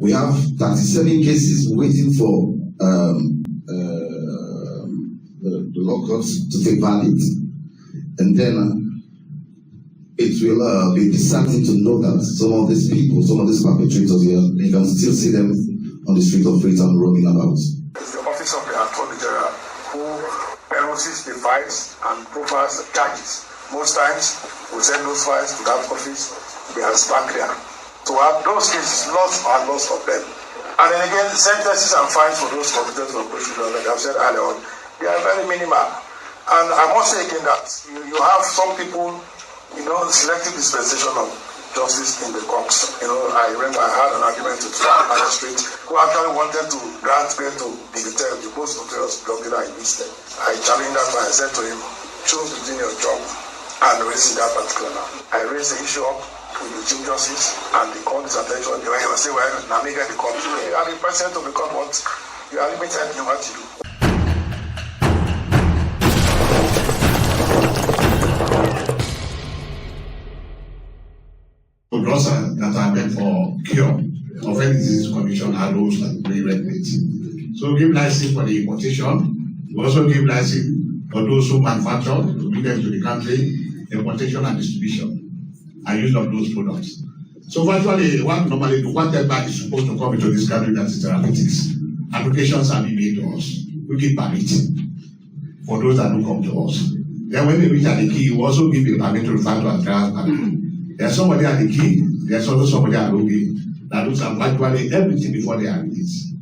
We have 37 cases waiting for the law courts to take verdict, and then it will be disheartening to know that some of these people, some of these perpetrators here, you can still see them on the street of Freetown roaming about. It's the office of the Attorney General who peruses the files and profiles the charges. Most times, we send those files to that office, they are spark clear. To have those cases, lots and lots of them. And then again, sentences and fines for those convicted of prostitution, like I've said earlier on, they are very minimal. And I must say again that you have some people, selective dispensation of justice in the courts. I remember I had an argument with one magistrate who actually wanted to grant bail to the most notorious drug dealer in this state. I challenged that and I said to him, choose between your job and raising that particular matter. I raised the issue up with the Chief Justice and the court's attention. They were saying, well, now make the court. You are the president of the court, but you are limited in what you do. Drugs that are meant for cure of any disease condition are those that we regulate. So give license for the importation. We also give license for those who manufacture, to bring them to the country, importation and distribution and use of those products. So virtually what normally do, whatever is supposed to come into this country that is therapeutics, applications are being made to us. We give permit for those that don't come to us. Then when they reach at the key, we also give a permit to refer to as trial permit. There's somebody at the key, there's also somebody at the lobby that looks at virtually everything before they are released.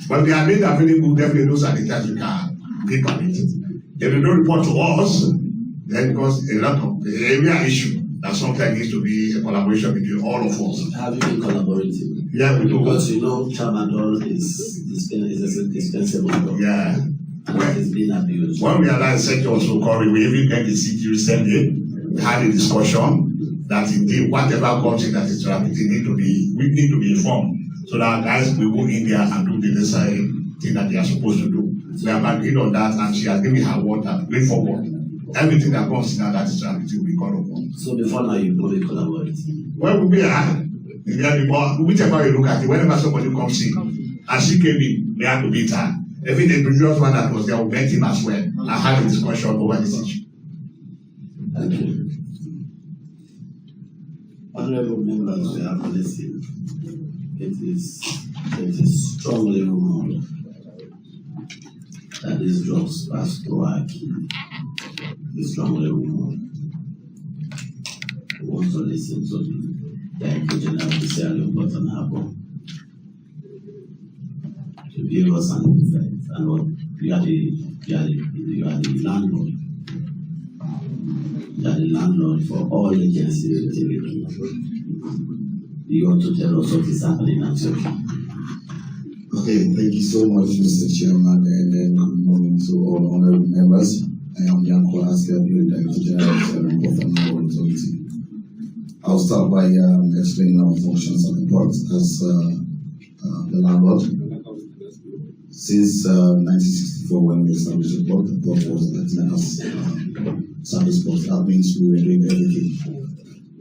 But they are made available, definitely those are the times we can give permit. If they don't report to us, then because a lot of the area issue that sometimes needs to be a collaboration between all of us. Have you been collaborating? Yeah, we do. Because tramadol is dispensable. Yeah. And it's been abused. When we realized sector was so called, we even get the CT recently. We had a discussion that indeed whatever comes in that is therapeutic we need to be informed so that guys will go in there and do the necessary thing that they are supposed to do. We have agreed on that and she has given her word that going forward, everything that comes in that is therapeutic will be called upon. So before now you've not been collaborating? Well, whichever you look at it, whenever somebody comes in, as she came in, we had to meet her. Even the previous one that was there, we met him as well and had a discussion over this issue. Thank you. Honorable members of the policy, it is strongly rumored that these drugs pass through our key. It's strongly rumored. We want to listen to the Director General of the Sierra Leone Harbour to give us an insight. And what you are the landlord. You are the landlord for all agencies activity. You want to tell us what is happening at your key. Okay, thank you so much, Mr. Chairman, and then good morning to all honorable members. I am Yanko Asker, the Director General of the National Authority. I'll start by explaining our functions at the port as the landlord. Since 1964, when we established the port was acting as service port. That means we were doing everything.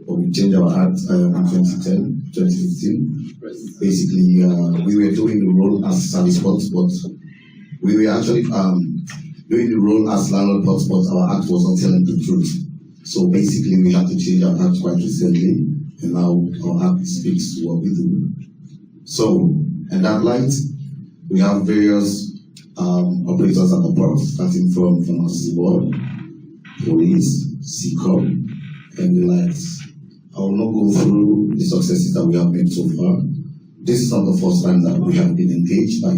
But we changed our act in 2010, 2015. Basically, we were doing the role as service port, but we were actually doing the role as landlord port, but our act was not telling the truth. So basically, we had to change our act quite recently, and now our act speaks to what we do. So, in that light, we have various operators at the port, starting from Pharmacy Board, Police, CCOM, and the likes. I will not go through the successes that we have made so far. This is not the first time that we have been engaged by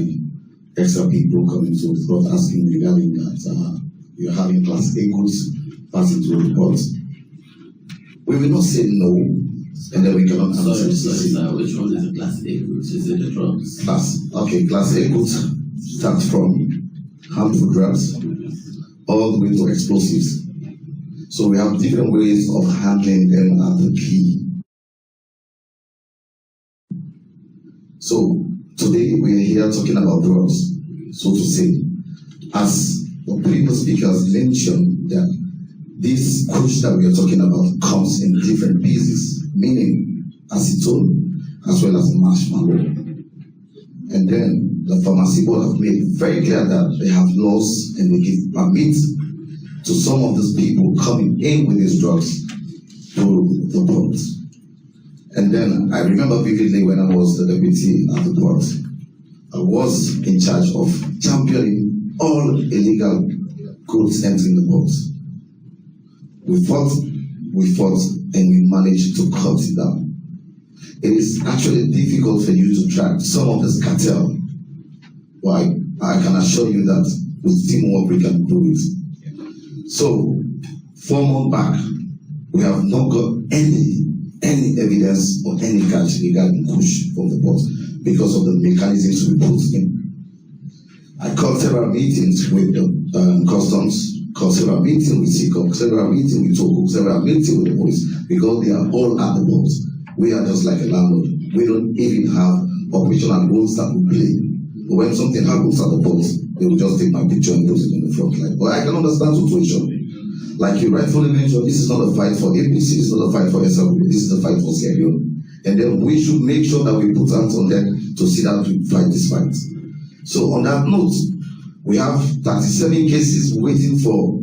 extra people coming to the port asking regarding that we are having Class A goods passing through the port. We will not say no, and then we cannot answer. Sorry, which one is the Class A goods? Is it the drugs? Class A goods start from harmful drugs all the way to explosives. So we have different ways of handling them at the key. So today we are here talking about drugs, so to say. As the previous speakers mentioned, that this Kush that we are talking about comes in different pieces, meaning acetone as well as marshmallow. the pharmacy board have made very clear that they have laws and they give permit to some of these people coming in with these drugs through the port. And then I remember vividly when I was the deputy at the port, I was in charge of championing all illegal goods entering the port. We fought, and we managed to cut it down. It is actually difficult for you to track some of this cartel. Why? I can assure you that with teamwork we can do it. So, 4 months back, we have not got any evidence or any catch regarding Kush from the port because of the mechanisms we put in. I called several meetings with the customs, called several meetings with SECOM, several meetings with Togo, several meetings with the police, because they are all at the port. We are just like a landlord. We don't even have operational roles that we play. But when something happens at the port, they will just take my picture and put it in the front line. But I can understand the situation. Like you rightfully mentioned, this is not a fight for APC, this is not a fight for SLB, this is a fight for Sierra Leone. And then we should make sure that we put hands on them to see that we fight this fight. So on that note, we have 37 cases waiting for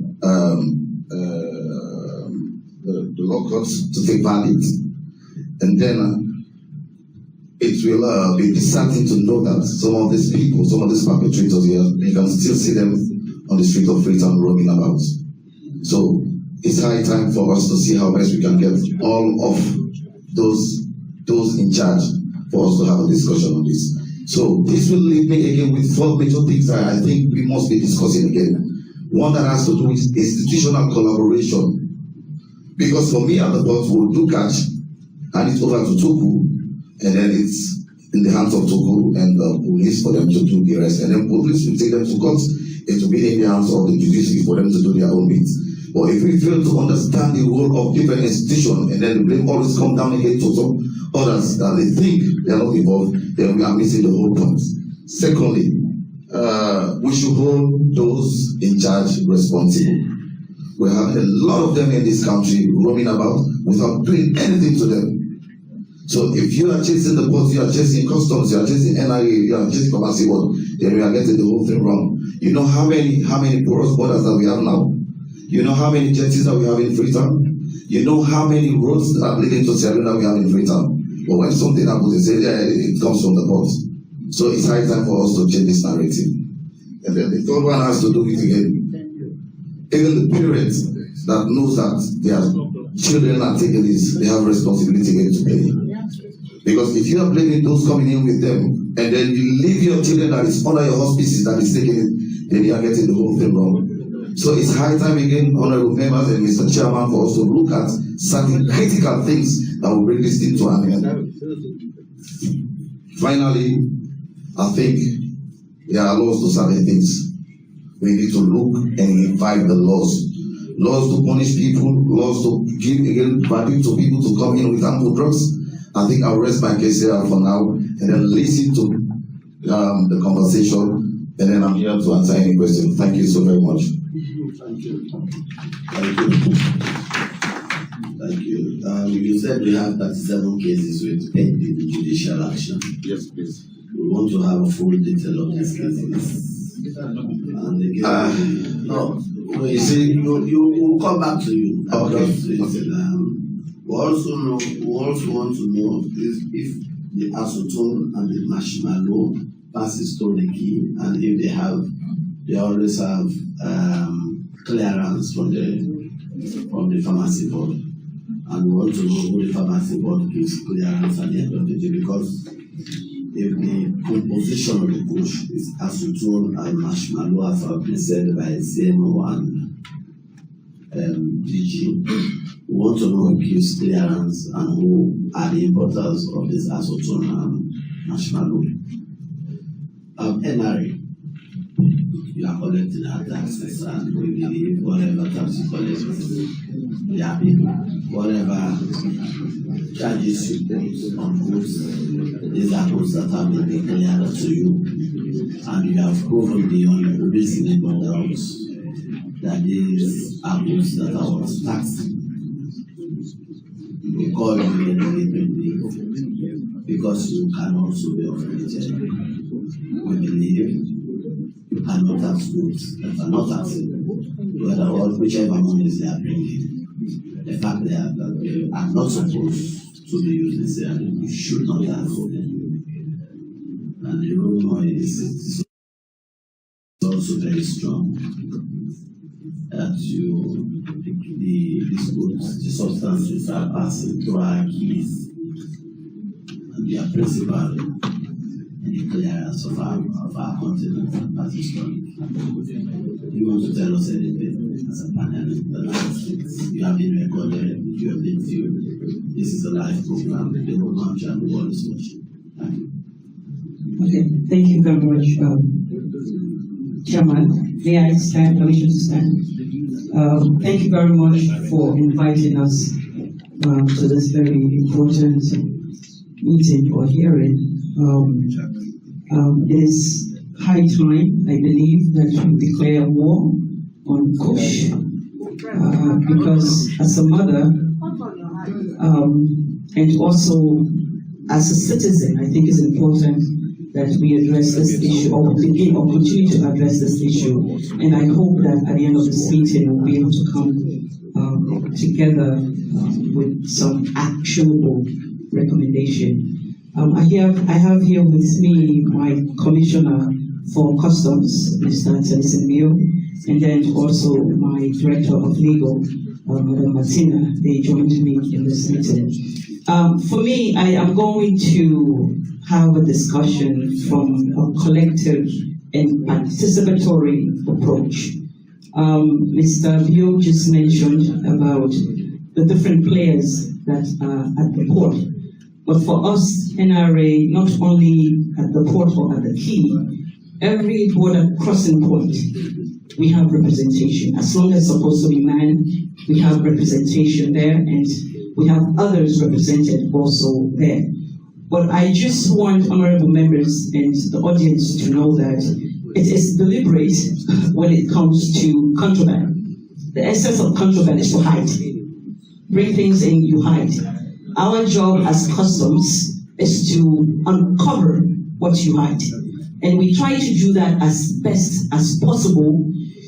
the law courts to take verdict. And then it will be disheartening to know that some of these people, some of these perpetrators here, you can still see them on the street of Freetown roaming about. So it's high time for us to see how best we can get all of those in charge for us to have a discussion on this. So this will leave me again with 4 major things that I think we must be discussing again. One that has to do with institutional collaboration. Because for me at the port, we'll do catch, hand it over to Togo, and then it's in the hands of Togo and the police for them to do the rest. And then police will take them to court. It will be in the hands of the judiciary for them to do their own bits. But if we fail to understand the role of different institutions and then the blame always come down again to some others that they think they are not involved, then we are missing the whole point. Secondly, we should hold those in charge responsible. We have a lot of them in this country roaming about without doing anything to them. So if you are chasing the port, you are chasing customs, you are chasing NIA, you are chasing pharmacy board, then we are getting the whole thing wrong. You know how many porous borders that we have now? You know how many jetties that we have in Freetown? You know how many roads that are leading to Sierra Leone that we have in Freetown? But when something happens, they say, yeah, it comes from the port. So it's high time for us to change this narrative. And then the third one has to do with, again, even the parents that knows that their children are taking this, they have responsibility again to play. Because if you are blaming those coming in with them, and then you leave your children that is under your auspices that is taking it, then you are getting the whole thing wrong. So it's high time again, honorable members and Mr. Chairman, for us to look at certain critical things that will bring this thing to an end. Finally, I think there are laws to certain things. We need to look and invite the laws. Laws to punish people, laws to give again value to people to come in with harmful drugs. I think I'll rest my case here for now and then listen to the conversation, and then I'm here to answer any questions. Thank you so very much. Thank you. Thank you. Thank you. You said we have 37 cases with pending judicial action. Yes, please. We want to have a full detail of these cases. And again, no, you see, we'll come back to you. Okay. We also want to know if the acetone and the marshmallow passes through the key, and if they always have clearance from the pharmacy board. And we want to know who the pharmacy board gives clearance at the end of the day, because if the composition of the Kush is acetone and marshmallow, as have been said by CMO and DG, we want to know who gives clearance and who are the importers of this acetone and marshmallow. NRA, you are collecting our taxes, and we believe whatever tax you collect, yeah, whatever charges you put on goods, these are goods that have been declared to you, and you have proven beyond reasonable doubt that these are goods that are worth taxing. they call it an engagement leave because you can also be affiliated. We believe you cannot tax goods that are not taxable, whether or whichever monies they are bringing. The fact that they are not supposed to be used there, you should not tax them. And the rumor is also very strong that these goods, the substances are passing through our keys and they are principal in the clearance of our continent and Pakistan. You want to tell us anything as a panel? You have been recorded, you have been viewed. This is a live program, the whole country and the world is watching. Thank you. Okay, thank you very much, Chairman. May I stand? Permission to stand? Thank you very much for inviting us to this very important meeting or hearing. It is high time, I believe, that we declare war on Kush because as a mother and also as a citizen, I think it's important that we address this issue or begin or continue to address this issue. And I hope that at the end of this meeting we'll be able to come together with some actionable recommendation. I have here with me my Commissioner for Customs, Mr. Tennyson Mio, and then also my Director of Legal, Madam Martina. They joined me in this meeting. For me, I am going to have a discussion from a collective and participatory approach. Mr. Bio just mentioned about the different players that are at the port. But for us, NRA, not only at the port or at the quay, every border crossing point, we have representation. As long as it's supposed to be manned, we have representation there, and we have others represented also there. But I just want honorable members and the audience to know that it is deliberate when it comes to contraband. The essence of contraband is to hide. Bring things in, you hide. Our job as customs is to uncover what you hide. And we try to do that as best as possible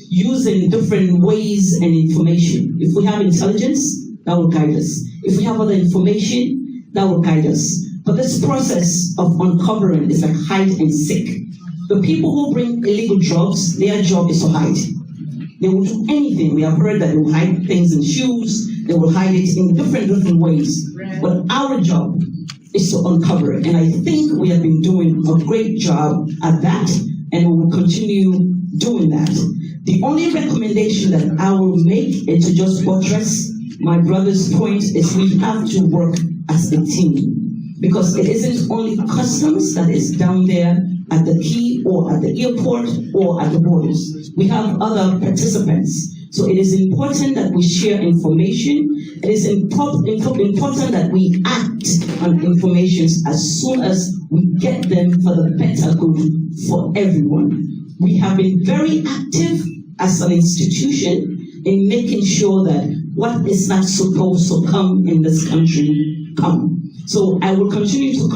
using different ways and information. If we have intelligence, that will guide us. If we have other information, that will guide us. But this process of uncovering is like hide and seek. The people who bring illegal drugs, their job is to hide. They will do anything. We have heard that they will hide things in shoes, they will hide it in different ways. But our job is to uncover it. And I think we have been doing a great job at that, and we will continue doing that. The only recommendation that I will make, and to just buttress my brother's point, is we have to work as a team. Because it isn't only customs that is down there at the quay or at the airport or at the borders. We have other participants. So it is important that we share information. It is important that we act on information as soon as we get them for the better good for everyone. We have been very active as an institution in making sure that what is not supposed to come in this country come. So I will continue to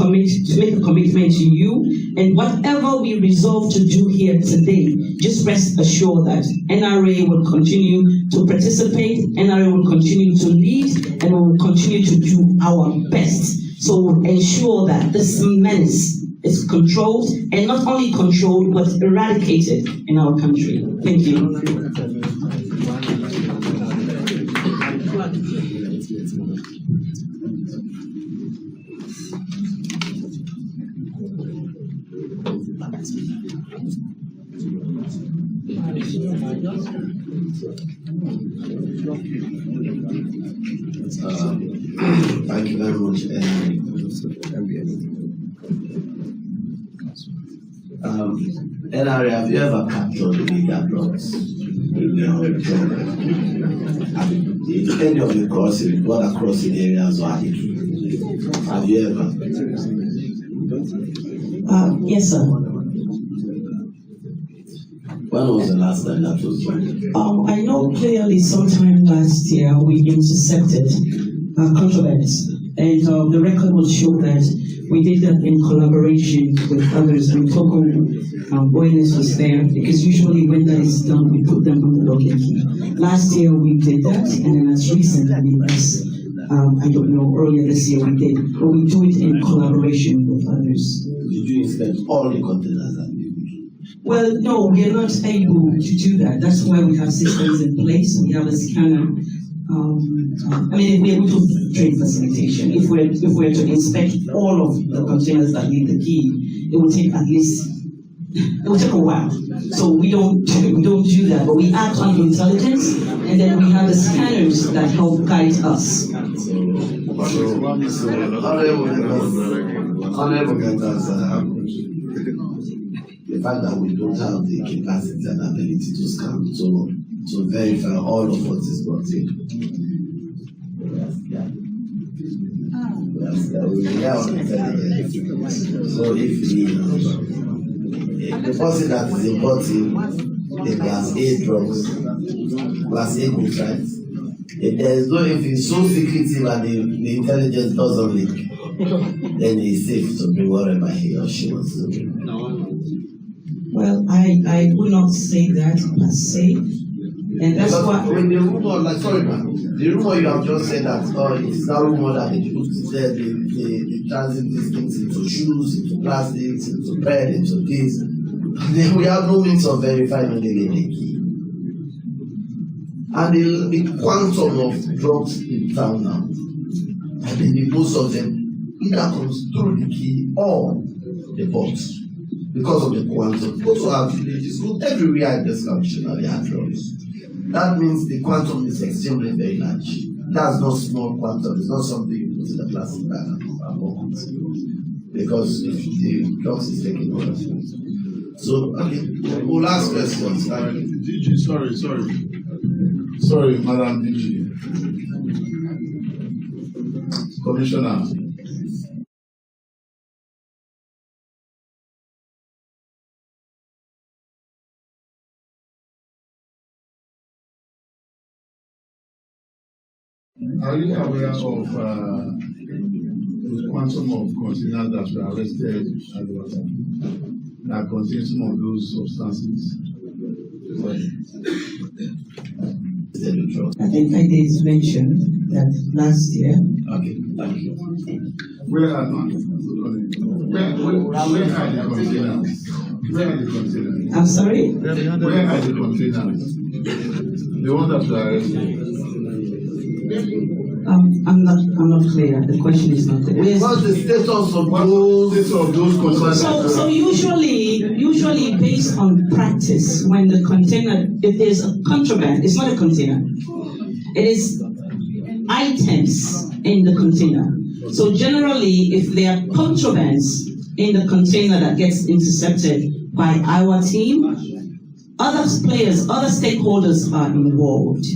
make a commitment to you, and whatever we resolve to do here today, just rest assured that NRA will continue to participate, NRA will continue to lead, and we will continue to do our best. So we'll ensure that this menace is controlled, and not only controlled, but eradicated in our country. Thank you. Thank you very much. NRA, have you ever captured illegal drugs? If any of the border crossing areas are hidden, have you ever? Yes, sir. When was the last time that was done? I know clearly sometime last year we intercepted contraband And the record will show that we did that in collaboration with others. And Togo ONS was there, because usually when that is done, we put them on the login key. Last year we did that, and then as recently as I don't know, earlier this year we did, but we do it in collaboration with others. Did you inspect all the containers that you use? Well, no, we are not able to do that. That's why we have systems in place. We have a scanner. We're able to trade facilitation. If we're to inspect all of the containers that need the key, it will take a while. So we don't do that, but we act on intelligence, and then we have the scanners that help guide us. The fact that we don't have the capacity and ability to scan to verify all of what is brought in. We rely on intelligence. So if the person that is importing the class A drugs, class A goods, right? If it's so secretive and the intelligence doesn't leak, then it's safe to bring whatever he or she wants to bring. Well, I would not say that per se, and that's why. When the rumor, the rumor you have just said that it's that rumor that they put the transit these things into shoes, into plastics, into bread, into this. Then we have no means of verifying when they get the key. And the quantum of drugs in town now, I mean, most of them either comes through the key or the box. Because of the quantum. Go to our villages, go everywhere in this country now, they have drugs. That means the quantum is extremely very large. That's not small quantum, it's not something you put in a plastic bag and walk with. Because if the drugs is taking over. So, okay, we'll ask questions. DG, sorry, Madam DG. Commissioner. Are you aware of the quantum of containers that were arrested at the water that contain some of those substances? I think I did mention that last year. Okay, thank you. Where are the containers? I'm sorry? Where are the containers? The ones that were arrested. I'm not clear. The question is not clear. What's the status of those containers? So usually based on practice, when the container, if there's a contraband, it's not a container. It is items in the container. So generally, if there are contrabands in the container that gets intercepted by our team, other players, other stakeholders are involved.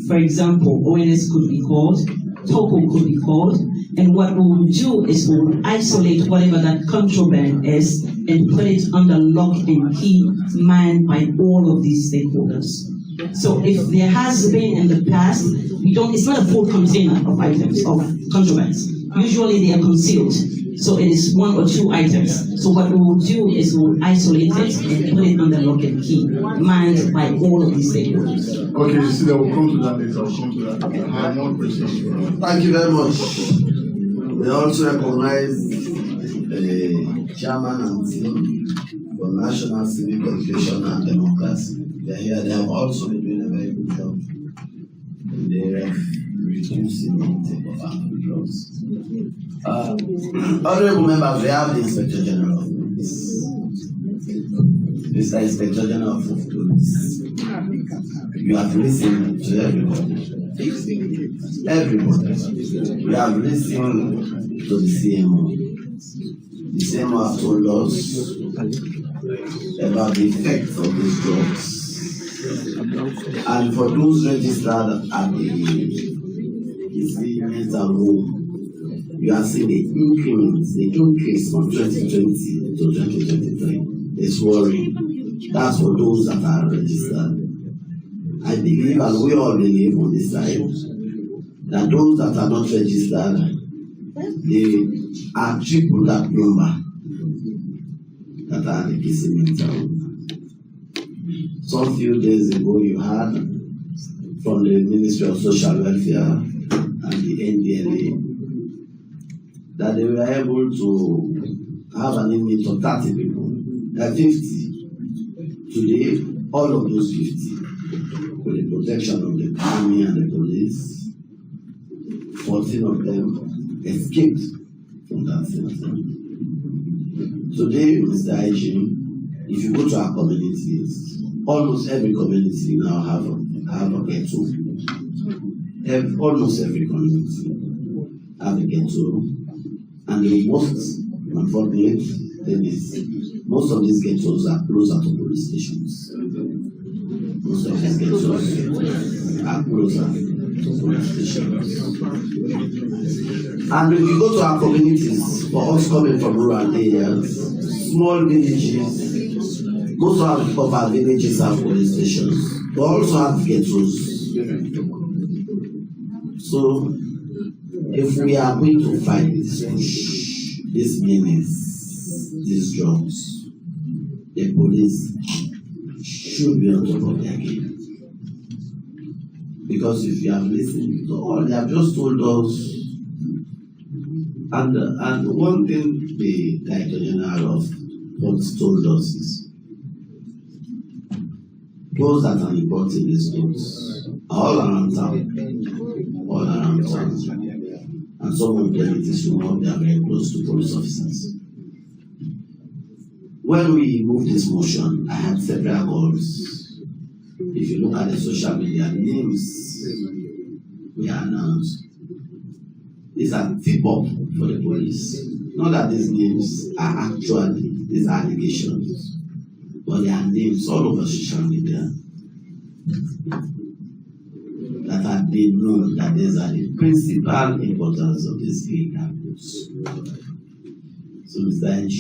For example, ONS could be called, Togo could be called, and what we will do is we will isolate whatever that contraband is and put it under lock and key manned by all of these stakeholders. So if there has been in the past, it's not a full container of items, of contrabands. Usually they are concealed. So it is one or two items. So what we will do is we will isolate it and put it under lock and key, manned by all of these stakeholders. Okay, see, we'll come to that later. I have more questions. Thank you very much. We also recognize the chairman and team for National Civic Education and Democracy. They are here. They have also been doing a very good job. They have reducing the intake of alcohol drugs. Honorable members, we have the Inspector General of Police. Mr. Inspector General of Police. You have listened to everybody. Everybody. We have listened to the CMO. The CMO have told us about the effects of these drugs. And for those registered at the mental home, you are seeing the increase from 2020 to 2023. It's worrying. That's for those that are registered. I believe, and we all believe on this side, that those that are not registered, They are triple that number that are the kissing in town. Some few days ago, you heard from the Ministry of Social Welfare and the NDLA that they were able to have an inmate of 30 people, 50. Today, all of those 50, with the protection of the army and the police, 14 of them escaped from that center. Today, Mr. IG, if you go to our communities, almost every community now have a ghetto. Almost every community have a ghetto. And the most unfortunate thing is most of these ghettos are closer to police stations. Most of these ghettos are closer to police stations. And if you go to our communities, for us coming from rural areas, small villages, most of our villages have police stations, but also have ghettos. So, if we are going to fight this push, this menace, these drugs, the police should be on top of their game. Because if you have listened to all they have just told us, and one thing the Director General of Police told us is, those that are importing these goods are all around town. And some of them, it is remote, they are very close to police officers. When we moved this motion, I had several calls. If you look at the social media, names we announced, these are tip-off for the police. Not that these names are actually these allegations, but they are names all over social media that have been known that these are the principal importance of this illegal goods. So, Mr. NG,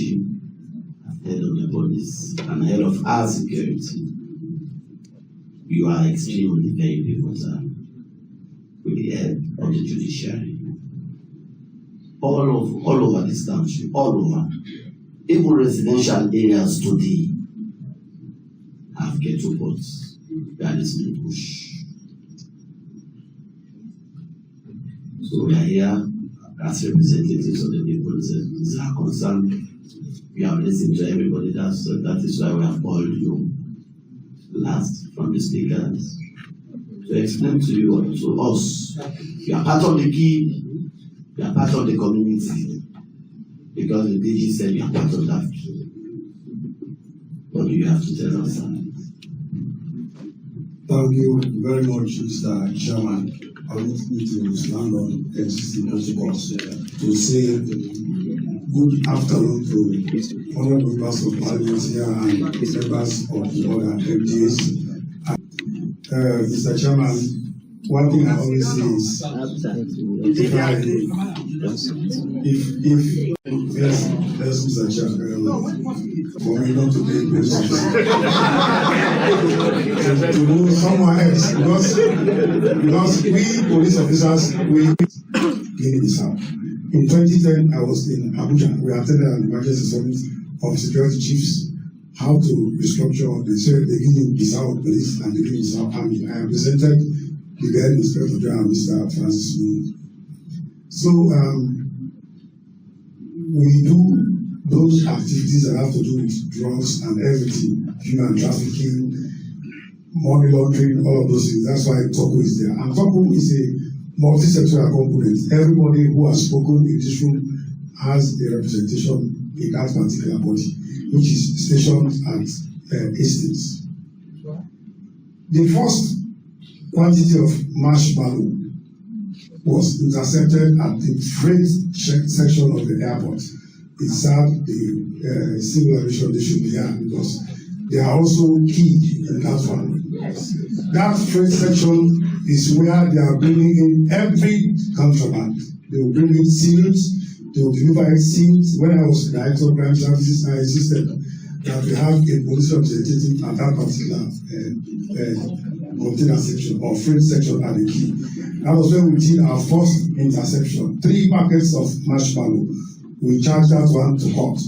as head of the police and head of our security, you are extremely very pivotal with the head of the judiciary. All over this country, all over. Even residential areas today have ghetto boats. That is the push. So we are here as representatives of the people. It's our concern. We have listened to everybody. That is why we have called you last from the speakers to explain to you, to us. You are part of the key. You are part of the community. Because the DG said you are part of that. What do you have to tell us? Thank you very much, Mr. Chairman. I want me to stand on NCC protocols to say good afternoon to honorable members of parliament here and members of the other MDAs. Mr. Chairman, one thing I always say is, yes, Mr. Chairman, for me not to take questions. to do someone else, because we police officers, we clean this up. In 2010, I was in Abuja. We attended an emergency summit of security chiefs, how to restructure the Guinea-Bissau police and the Guinea-Bissau army. I represented the then Inspector General, Mr. Francis Moon. So we do those activities that have to do with drugs and everything, human trafficking, money laundering, all of those things. That's why TOCO is there. And TOCO is a multi-sectoral component. Everybody who has spoken in this room has a representation in that particular body, which is stationed at estates. The first quantity of marshmallow was intercepted at the freight section of the airport. It served the civil aviation they should be here because they are also key in that one. That freight section is where they are bringing in every contraband. They will bring in seals, they will deliver it sealed. When I was in the Director of Crime Services, I insisted that we have a police representative at that particular container section or freight section at the key. That was when we did our first interception. 3 packets of marshmallow. We charged that one to court.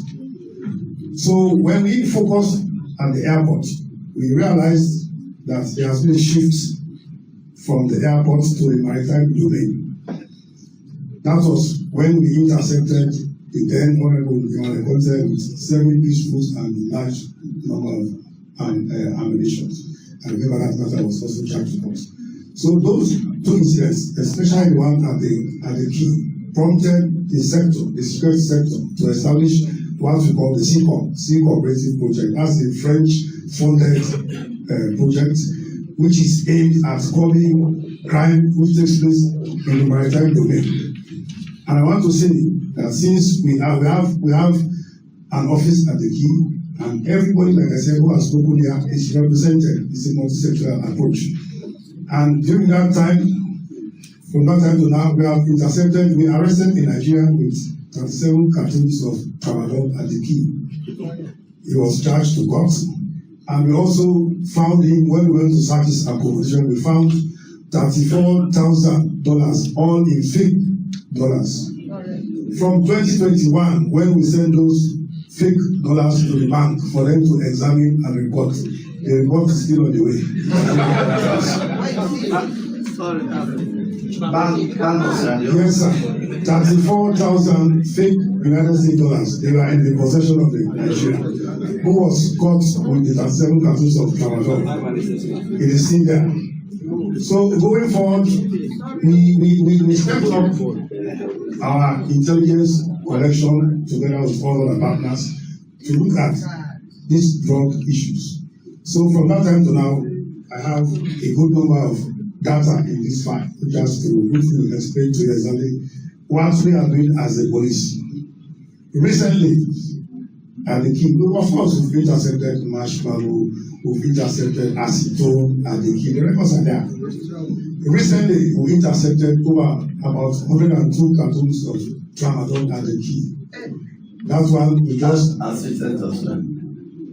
So when we focused at the airport, we realized that there has been a shift from the airport to the maritime domain. That was when we intercepted the then Honorable with 7 pistols and a large number of ammunition. I remember that matter was also charged to us. So those 2 incidents, especially the one at the key, prompted the sector, the security sector, to establish what we call the CLIN, Sea Cooperative Project. That's a French-funded project which is aimed at curbing crime which takes place in the maritime domain. And I want to say that since we have an office at the key, and everybody, like I said, who has spoken here is represented. It's a multi-sectoral approach. And during that time, from that time to now, we have arrested in Nigeria with 37 cartons of tramadol at the key. He was charged to court. And we also found him, when we went to search his accommodation, we found $34,000, all in fake dollars. From 2021, when we sent those fake dollars to the bank for them to examine and report, the report is still on the way. Yes, sir. 34,000 fake United States dollars. They were in the possession of the Nigerian, who was caught with the 37 cartons of tramadol. It is still there. So going forward, we stepped up our intelligence collection together with all other partners to look at these drug issues. So from that time to now, I have a good number of data in this file, just to briefly explain to you exactly what we are doing as a police. Recently, at the key, of course, we've intercepted marshmallow, we've intercepted acetone at the key. The records are there. Recently, we intercepted about 102 cartons of tramadol at the key. That one we just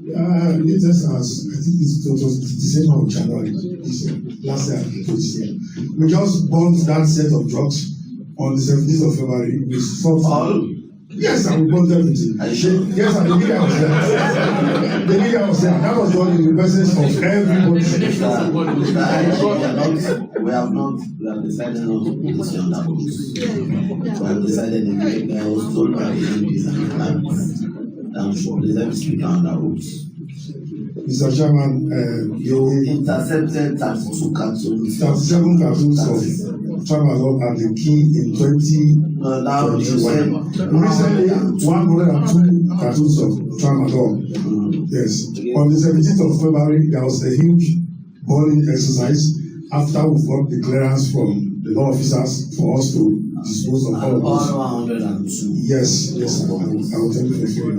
latest as I think it was December or January this year, last year, this year. We just bought that set of drugs on the 17th of February. We sought all. Yes, and we bought everything. Yes, and the media was there. The media was there. That was done in the presence of everybody. We have decided not to put this on that route. We have decided that I was told by the MPs and the clients that we should place every speaker on that route. Mr. Chairman, you intercepted 32 cartons. 37 cartons of tramadol at the key in 2021. Recently, 102 cartons of tramadol. Yes. On the 17th of February, there was a huge burning exercise after we got the clearance from the law officers for us to dispose of all of those. 102. Yes, yes, I will tell you for sure.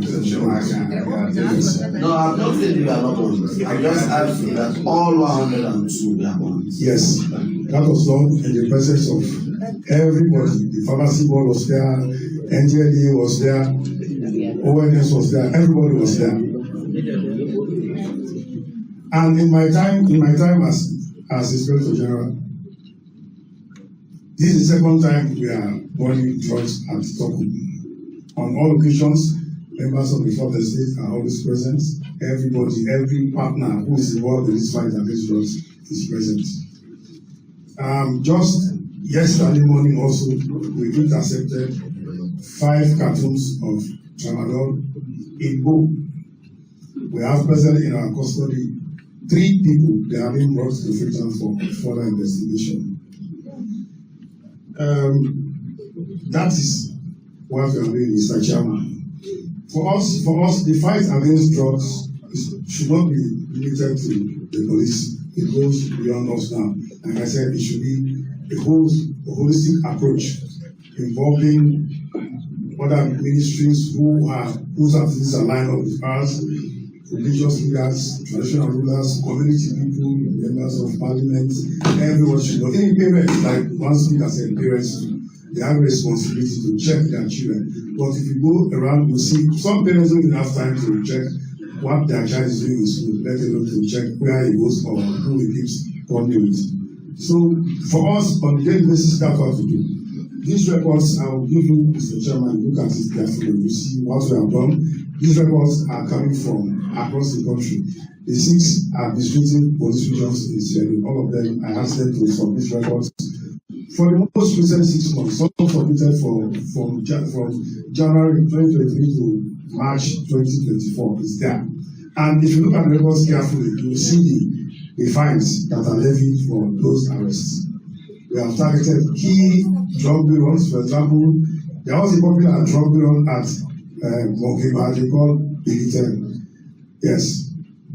No, I'm not saying you are not on it. I'm just asking that all 102 we are on it. Yes, that was done in the presence of everybody. The pharmacy board was there, NGLA was there, ONS was there, everybody was there. And in my time as Inspector General, this is the second time we are burning drugs at Toku. On all occasions, members of the fourth estate are always present. Everybody, every partner who is involved in this fight against drugs is present. Just yesterday morning also, we intercepted 5 cartons of tramadol in Bo. We have present in our custody 3 people. They are being brought to Freetown for further investigation. That is what we are doing, Mr. Chairman. For us, the fight against drugs should not be limited to the police. It goes beyond us now. Like I said, it should be a holistic approach involving other ministries whose activities are lined up with ours, religious leaders, traditional rulers, community people, members of parliament. Everyone should know. Even parents, like one speaker said, parents, they have a responsibility to check their children. But if you go around, you see some parents don't even have time to check what their child is doing in school, let alone to check where he goes or who he keeps company with. So for us, on a daily basis, that's what we do. These records, I will give you, Mr. Chairman, look at it carefully. You see what we have done. These records are coming from across the country. The 6 administrative police regions in Sierra Leone, all of them, I asked them to submit records. For the most recent 6 months, some submitted from January 2023 to March 2024 is there. And if you look at the records carefully, you will see the fines that are levied for those arrests. We have targeted key drug barons. For example, there was a popular drug baron at Monkeba, they call Bilitem. Yes,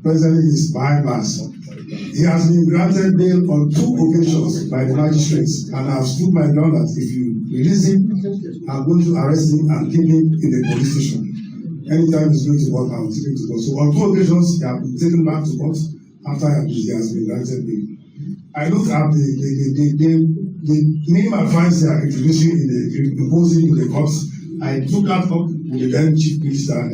presently is behind bars. He has been granted bail on 2 occasions by the magistrates, and I have stood my ground that if you release him, I'm going to arrest him and keep him in the police station. Anytime he's going to work, I will take him to court. So on 2 occasions, he has been taken back to court after he has been granted bail. I looked at the minimum fines they are imposing to the courts. I took that up with the then Chief Minister,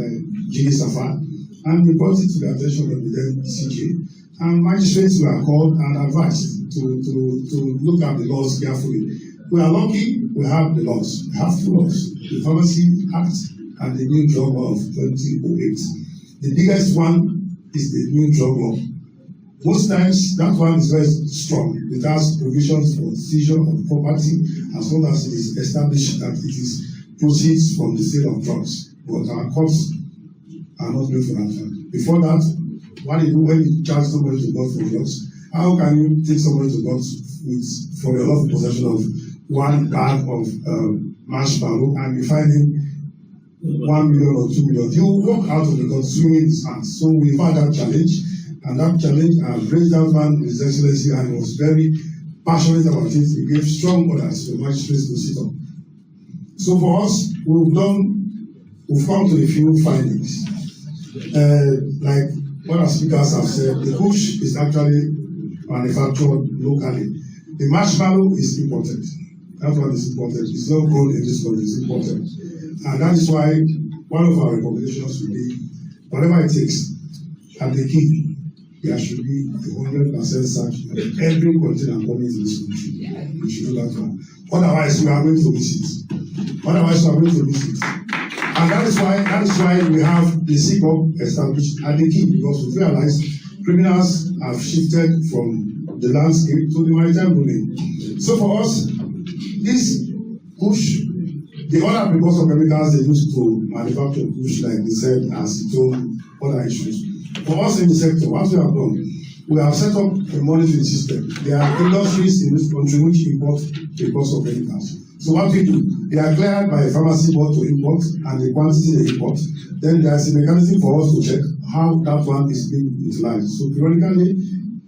Jini Safar, and reported to the attention of the then CJ. And magistrates were called and advised to look at the laws carefully. We are lucky we have the laws. We have 2 laws, the Pharmacy Act and the New Drug Law of 2008. The biggest one is the New Drug Law. Most times, that one is very strong. It has provisions for seizure of property as long as it is established that it is proceeds from the sale of drugs. But our courts are not made for that one. Before that, what you do when you charge somebody to court for drugs, how can you take somebody to court for the lawful possession of 1 bag of marshmallow and you find him 1 million or 2 million? You walk out of the court swinging his hands. So we found that challenge. And that challenge, I raised that man with His Excellency and was very passionate about it. He gave strong orders for magistrates to sit up. So for us, we've come to a few findings. Like what our speakers have said, the Kush is actually manufactured locally. The marshmallow is imported. That one is imported. It's not grown in this country, it's imported. And that is why one of our recommendations would be, whatever it takes, at the key, there should be a 100% search of every container coming in this country. We should do that one. Otherwise, we are going to miss it. And that is why we have the CPOP established at the key, because we realize criminals have shifted from the landscape to the maritime domain. So for us, this push, the other precursor chemicals they used to manufacture push, like they said, acetone, other issues. For us in the sector, what we have done, we have set up a monitoring system. There are industries in this country which import precursor chemicals. So what we do, they are cleared by a pharmacy board to import and the quantity they import. Then there is a mechanism for us to check how that one is being utilized. So periodically,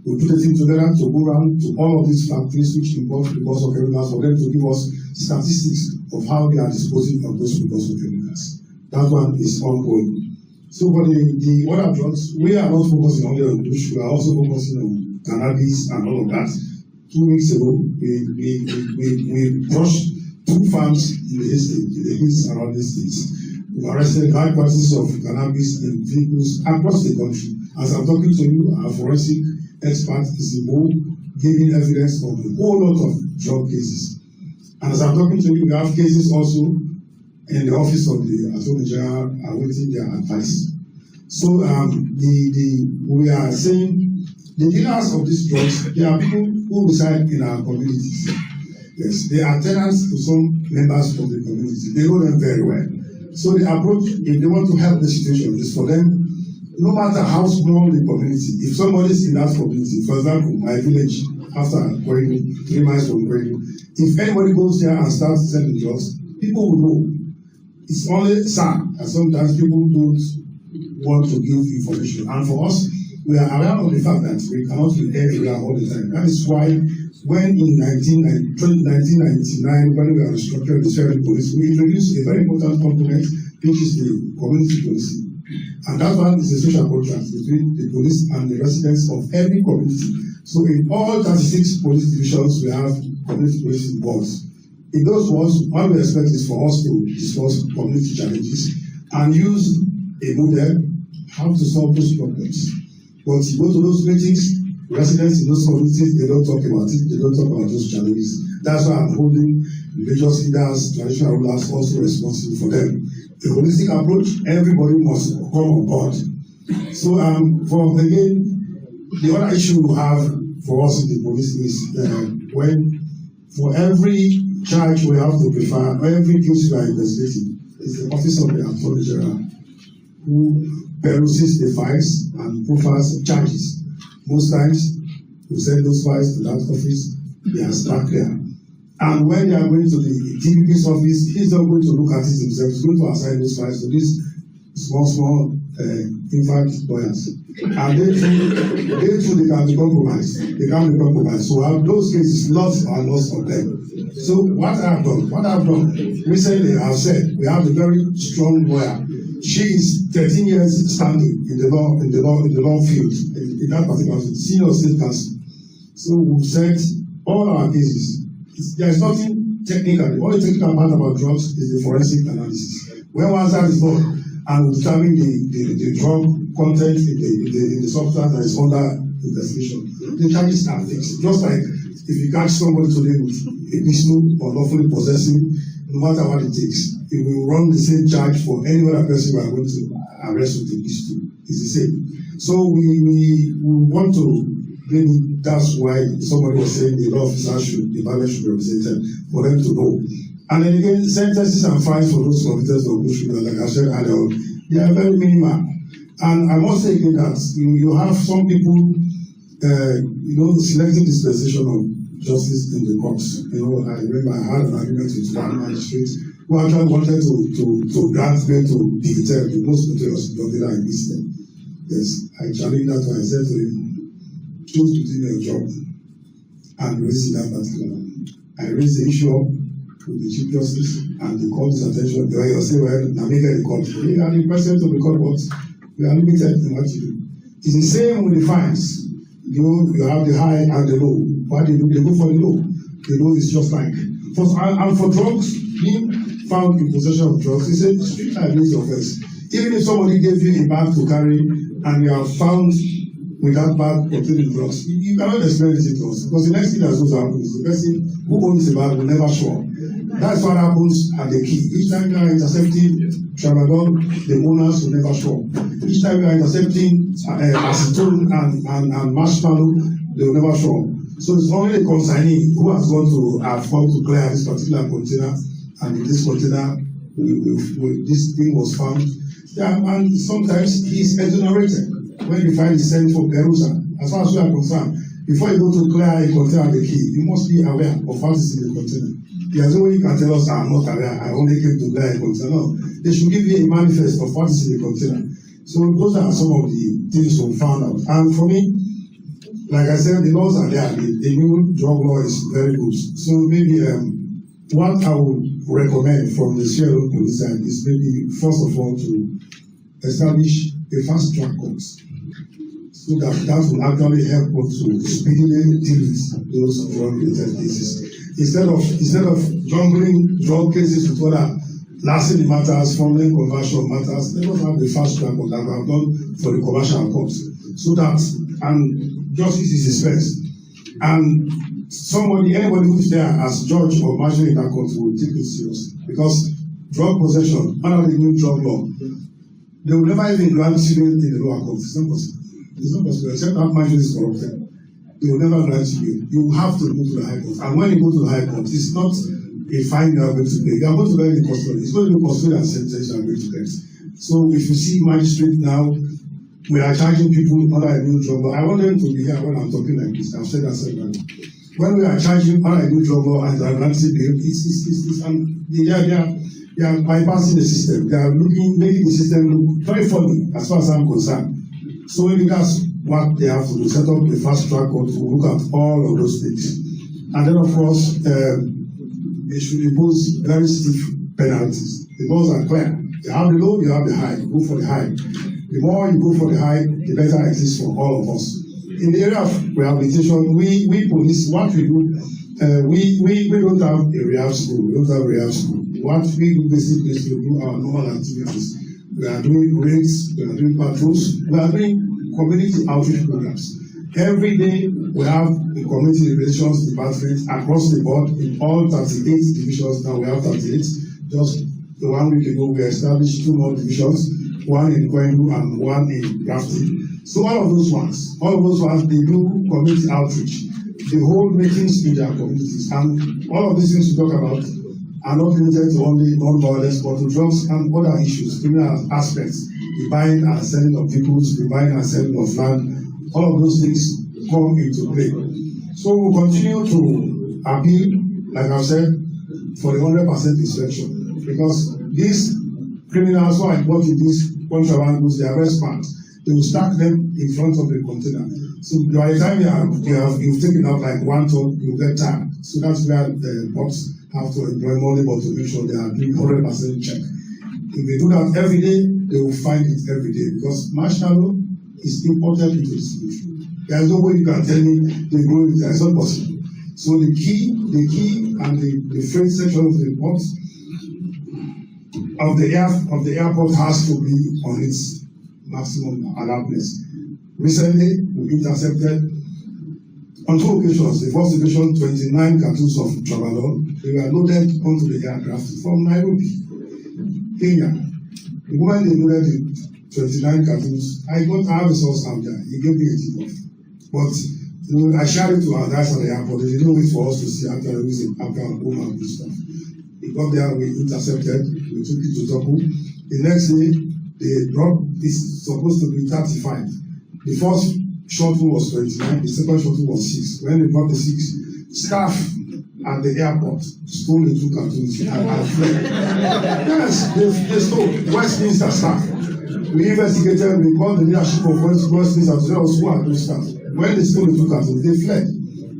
we put a team together to go around to all of these factories which import precursor chemicals for them to give us statistics of how they are disposing of those precursor chemicals. That one is ongoing. So for the other drugs, we are not focusing only on Kush, we are also focusing on cannabis and all of that. 2 weeks ago, we brushed 2 farms in the hills around the states. We arrested high quantities of cannabis in vehicles across the country. As I'm talking to you, our forensic expert is involved, giving evidence of a whole lot of drug cases. And as I'm talking to you, we have cases also in the office of the Attorney General awaiting their advice. So we are saying the dealers of these drugs, they are people who reside in our communities. Yes, they are tenants to some members of the community. They know them very well. So the approach, if they want to help the situation, is for them, no matter how small the community, if somebody is in that community, for example, my village, after Korean, 3 miles from Korean, if anybody goes there and starts selling drugs, people will know. It's only sad, and sometimes people don't want to give information. And for us, we are aware of the fact that we cannot be everywhere all the time. That is why when in 1999, when we are restructuring the Sierra Leone police, we introduced a very important component, which is the community policing. And that one is a social contract between the police and the residents of every community. So in all 36 police divisions, we have community policing boards. In those ones, what we expect is for us to discuss community challenges and use a model how to solve those problems. But you go to those meetings, residents in those communities, they don't talk about it, they don't talk about those challenges. That's why I'm holding religious leaders, traditional rulers also responsible for them. A holistic approach, everybody must come on board. So for again, the other issue we have for us in the police is when for every charge we have to prefer, every case we are investigating, is the office of the Attorney General who peruses the files and profiles charges. Most times, we send those files to that office, they are stuck there. And when they are going to the DPP's office, he's not going to look at it himself, he's going to assign those files to these small infant lawyers. And they too, they can be compromised. They can be compromised. So those cases, lots are lost on them. So what I've done recently, I've said we have a very strong lawyer. She is 13 years standing in the law field, in that particular field, senior state counsel. So we've said all our cases. There is nothing technical. The only technical part about drugs is the forensic analysis. When once that is done, and we determine the drug content in the substance that is under investigation, the charges are fixed. Just like if you catch somebody today with a pistol or lawfully possessing, no matter what it takes, it will run the same charge for any other person we are going to arrest with a pistol. It's the same. So we want to, maybe that's why somebody was saying the law officer the balance should be represented, for them to know. And then again, sentences and fines for those convicted of Kush, like I said earlier, they are very minimal. And I must say again that you have some people, selecting dispensation of justice in the courts. I remember I had an argument with one magistrate who actually wanted to grant me to detail the most notorious doctor I missed them. Yes, I challenged that one. I said to him, choose to do your job and raise that particular. I raised the issue up with the Chief Justice and the court's attention. They were saying, well, now make the court. We are the president of the court, but we are limited in what you do. It's the same with the fines. You have the high and the low. What they do, they go for the low. The low is just like. And for drugs, being found in possession of drugs, it's a strict liability offense. Even if somebody gave you a bag to carry and you are found with that bag containing drugs, you cannot explain it to us. Because the next thing that goes to happen is the person who owns the bag will never show up. That's what happens at the key. Each time you are intercepting tramadol, the owners will never show up. Each time you are intercepting acetone and marshmallow, they will never show up. So it's only the consignee who has gone to clear this particular container, and in this container, this thing was found. Yeah, and sometimes he is exonerated when you find the sent for Perusa. As far as we are concerned, before you go to clear a container and the key, you must be aware of what is in the container. There's no way you can tell us, I'm not aware, I only came to clear a container. No, they should give you a manifest of what is in the container. So those are some of the things we found out. And for me, like I said, the laws are there. The new drug law is very good. So maybe what I would recommend from the CLIN police side is maybe, first of all, to establish a fast track court, so that will actually help us to speedily deal with those drug-related cases. Instead of jumbling drug cases with other lasting matters, forming conversion matters, let us have the fast track court that we have done for the commercial courts, so that justice is dispensed, and anybody who's there as judge or magistrate in that court will take it serious, because drug possession under the new drug law, they will never even grant you in the lower court. It's not possible. It's not possible, except that magistrate is corrupted. They will never grant you. You have to go to the high court. And when you go to the high court, it's not a fine you are going to pay. You are going to pay the custody. It's going to be custody and sentence you are going to get. So if you see magistrate now, we are charging people under a new drug law. I want them to be here when I'm talking like this. I've said that several times. When we are charging under a new drug law and they are granting bail, they are bypassing the system. They are making the system look very funny as far as I'm concerned. So maybe that's what they have to do, set up a fast track court to look at all of those things. And then, of course, they should impose very stiff penalties. The laws are clear. You have the low, you have the high. Go for the high. The more you go for the high, the better it is for all of us. In the area of rehabilitation, we police, what we do, we don't have a rehab school. We don't have a rehab school. What we do basically is to do our normal activities. We are doing raids, we are doing patrols, we are doing community outreach programs. Every day, we have a community relations department across the board in all 38 divisions. Now we have 38. Just 1 week ago, we established 2 more divisions, one in Kwendu and one in Grafton. So all of those ones, they do community outreach. They hold meetings in their communities. And all of these things we talk about are not limited to only non-violence, but to drugs and other issues, criminal aspects, the buying and selling of vehicles, the buying and selling of land. All of those things come into play. So we'll continue to appeal, like I've said, for the 100% inspection, because these criminals who are importing these contraband goods, they are very smart. They will stack them in front of the container. So by the time you've taken out like 1 ton, you get tired. So that's where the bots have to employ more labor to make sure they are doing 100% check. If they do that every day, they will find it every day, because marshmallow is imported into this country. There is no way you can tell me they grow it. It's not possible. So the key and the freight section of the port of the airport has to be on its maximum alertness. Recently, we intercepted on 2 occasions. The first occasion, 29 cartons of tramadol. They were loaded onto the aircraft from Nairobi, Kenya. The moment they loaded it, 29 cartons. I have a source out there. He gave me a tip off. But I shared it to our guys at the airport. They didn't wait for us to see after using after home and this stuff. We got there, we intercepted, we took it to Toku. The next day, they dropped, it's supposed to be 35. The first shuttle was 29, the second shuttle was 6. When they brought the 6, staff at the airport stole the 2 cartons and fled. Yes, they stole Westminster staff. We investigated, we called the leadership of Westminster to tell us who are those staff. When they stole the 2 cartons, they fled.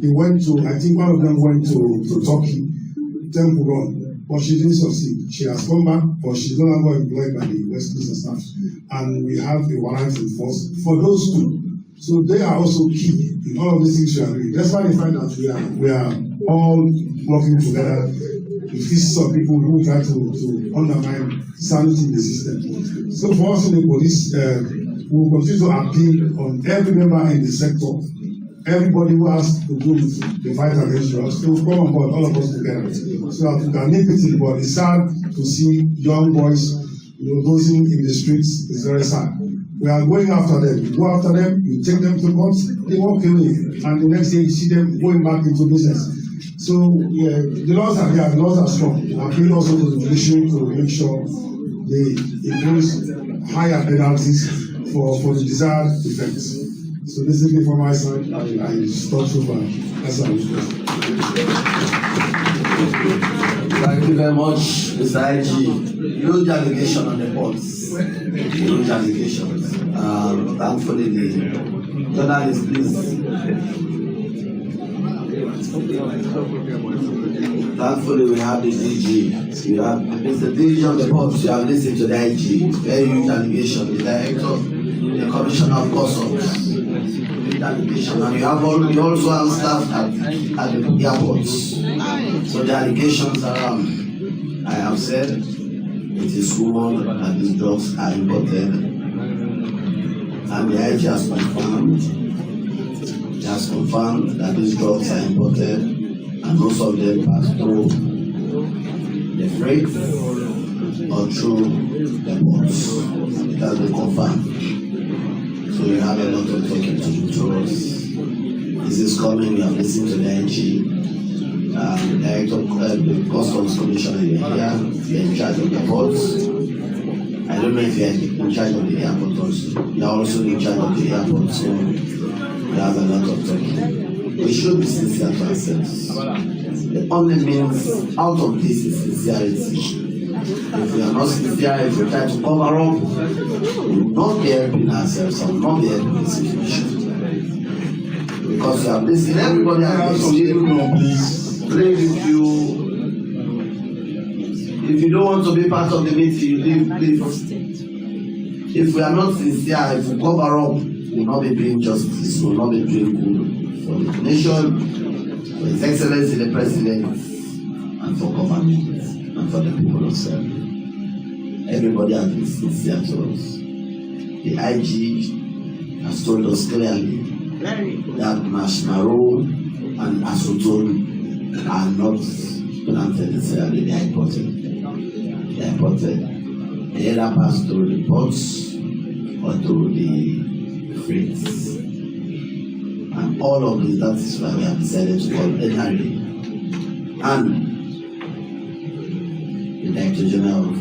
They went to, I think one of them went to Turkey, Temple Run, but she didn't succeed. She has come back, but she's no longer employed by the Westminster staff. And we have a warrant in force for those 2. So they are also key in all of these things we are doing. That's why we find that we are all working together with pieces of people who try to undermine sanity in the system. So for us in the police, we will continue to appeal on every member in the sector, everybody who has to do with the fight against drugs, to come on board, all of us together, so that we can nip it in the body. It's sad to see young boys, dozing in the streets. It's very sad. We are going after them. You go after them, you take them to court, they walk away, and the next day you see them going back into business. So the laws are there, the laws are strong. I appeal also to the judiciary to make sure they impose higher penalties for the desired effects. So basically from my side, I stop so far. That's how it goes. Thank you very much, Mr. IG. Huge allegation on the ports. Huge allegations. Thankfully, the journalists, please. Thankfully, we have the DG. We have Mr. DG on the ports. You have listened to the IG. Very huge allegation. The director, the commissioner of customs. Allegation, and you also have staff at the airports. So the allegations around, I have said, it is rumored that these drugs are imported, and the IG has confirmed that these drugs are imported, and most of them pass through the freight or through the ports. It has been confirmed. So we have a lot of talking to do to us. This is coming, we have listened to the IG, the director of the Customs Commissioner here, they are in charge of the ports. I don't know if they are in charge of the airport also. They are also in charge of the airport, so we have a lot of talking. We should be sincere to ourselves. The only means out of this is sincerity. If we are not sincere, if we try to cover up, we will not be helping ourselves and not be helping the situation. Because we have listened, everybody has listened. Please, if you don't want to be part of the meeting, leave. If we are not sincere, if we cover up, we will not be doing justice, we will not be doing good for the nation, for His Excellency the President, and for government. And for the people of Salone. Everybody has been sincere to us. The IG has told us clearly that marshmallow and acetone are not planted necessarily, they are imported. They are imported. They either pass through the ports or through the freights. And all of this, that is why we have decided to call NRA. And the Director General of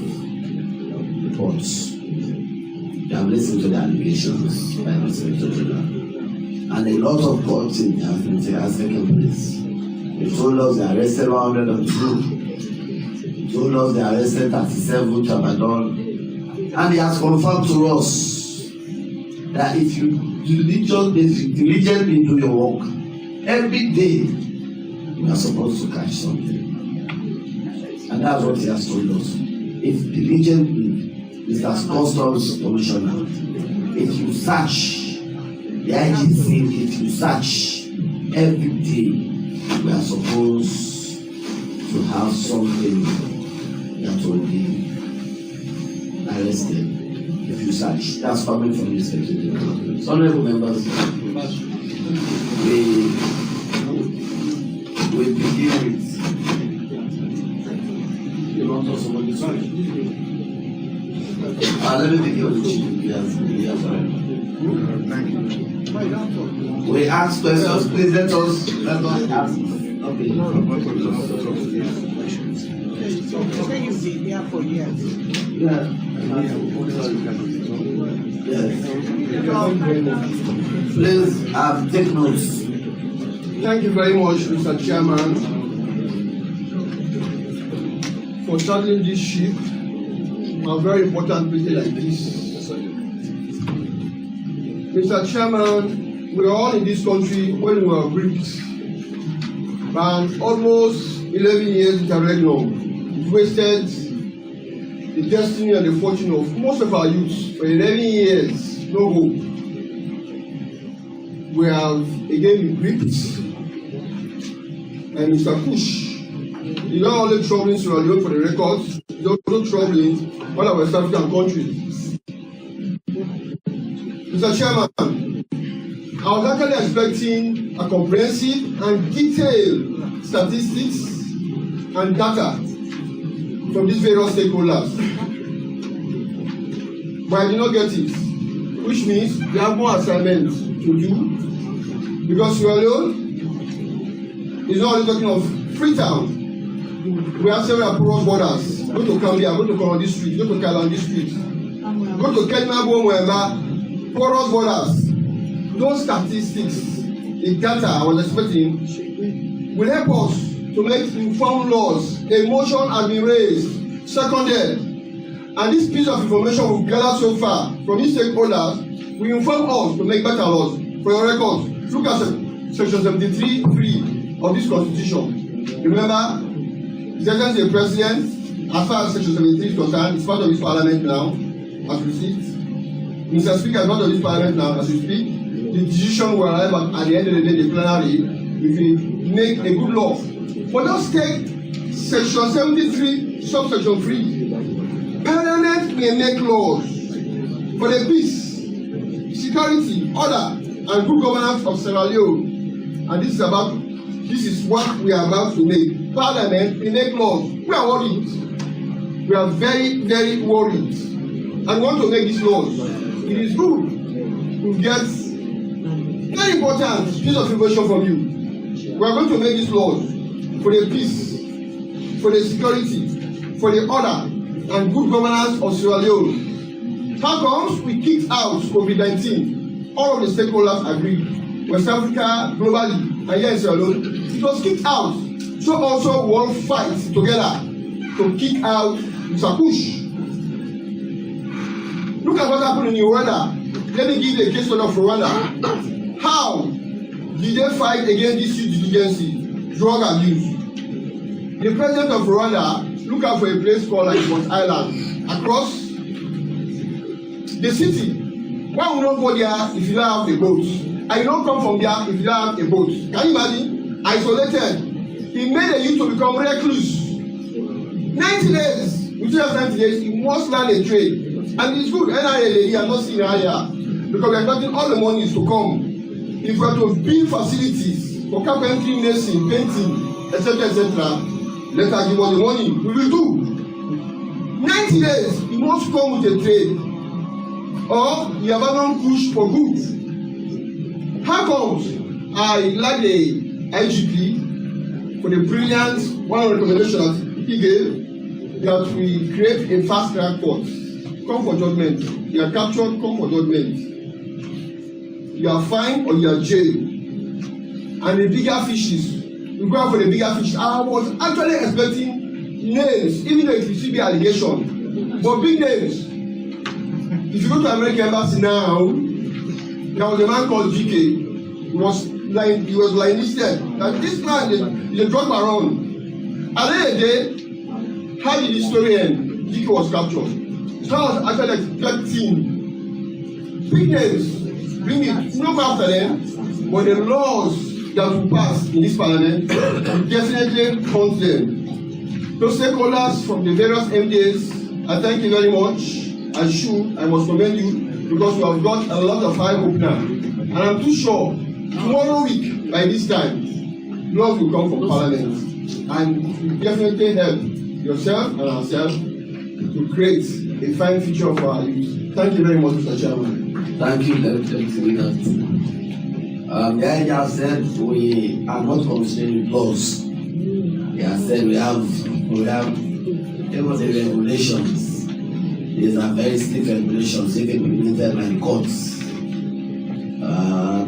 the ports, they have listened to the allegations by the Director General. And a lot of court things have been taken place. They told us they arrested 102. They told us they arrested 37 Tramadol. And he has confirmed to us that if you diligently do your work, every day you are supposed to catch something. And that's what he has told us. If diligently, Mr. Customs Commissioner, if you search the IGC, if you search every day, we are supposed to have something that will be arrested. If you search, that's coming from the Secretary. So, honorable members, we begin with. You want us to the search? Let me begin with the chief. We ask questions, please let us ask. Okay. Yeah. Yes. Please take notes. Thank you very much, Mr. Chairman, for starting this ship on a very important meeting like this. Mr. Chairman, we are all in this country when we were briefed, and almost 11 years it already long. We've wasted the destiny and the fortune of most of our youth for 11 years, no hope. We have again been briefed, and Mr. Kush is not only troubling Sierra Leone for the records, he's also troubling all our West African countries. Mr. Chairman, I was actually expecting a comprehensive and detailed statistics and data from these various stakeholders, but I did not get it, which means we have more assignments to do, because Sierra Leone is not only talking of Freetown. We have several porous borders. Go to Cambia, go to Korondi Street, go to Kalandi Street, go to Kenmabo Mwemba, porous borders. Those statistics, the data I was expecting, will help us to make informed laws. A motion has been raised, seconded, and this piece of information we've gathered so far from these stakeholders will inform us to make better laws. For your records, look at section 73(3) of this constitution. Remember, the President, as far as section 73 is concerned, is part of this parliament now, as we speak. Mr. Speaker is part of this parliament now, as we speak. The decision will arrive at the end of the day, the plenary, if we make a good law. But just take section 73, subsection 3. Parliament may make laws for the peace, security, order, and good governance of Sierra Leone. And this is what we are about to make. Parliament may make laws. We are worried. We are very, very worried. And we want to make these laws. It is good to get very important piece of information from you. We are going to make these laws for the peace, for the security, for the order, and good governance of Sierra Leone. How comes we kicked out COVID-19? All of the stakeholders agreed. West Africa, globally, and here in Sierra Leone, it was kicked out. So also we all fight together to kick out Mr. Kush. Look at what happened in Rwanda. Let me give you a case study of Rwanda. How did they fight against this huge delinquency, drug abuse? The president of Rwanda looked out for a place called like Island across the city. Why would not go there if you don't have a boat? And you don't come from there if you don't have a boat. Can you imagine? Isolated. He made a youth to become recluse. 90 days. Within 90 days, he must learn a trade. And it's good. NIA, I'm not seeing here because we are expecting all the monies to come if we are to build facilities for carpentry, nursing, painting, etc., let us give us the money. We will do. 90 days, you must come with a trade, or you abandon Kush for good. How comes I like the IGP for the brilliant one recommendation he gave that we create a fast track court. Come for judgment. You are captured, come for judgment. You are fined or you are jailed. And the bigger fishes, we go out for the bigger fish. I was actually expecting names, even though it will still be allegation, but big names. If you go to American Embassy now, there was a man called GK. He was listed. That this man is a drug baron. At the end of the day, how did the story end? GK was captured. So I was actually expecting big names, bring it, no go after them, but the laws that will pass in this parliament will definitely hunt them. Those stakeholders from the various MDAs, I thank you very much. I must commend you because you have got a lot of high hope now. And I'm too sure tomorrow week by this time, laws will come from parliament and will definitely help yourself and ourselves to create a fine future for our youth. Thank you very much, Mr. Chairman. Thank you, Lieutenant. The idea said we are not considering laws. They have said we have even the regulations. These are very stiff regulations, even implemented by the courts.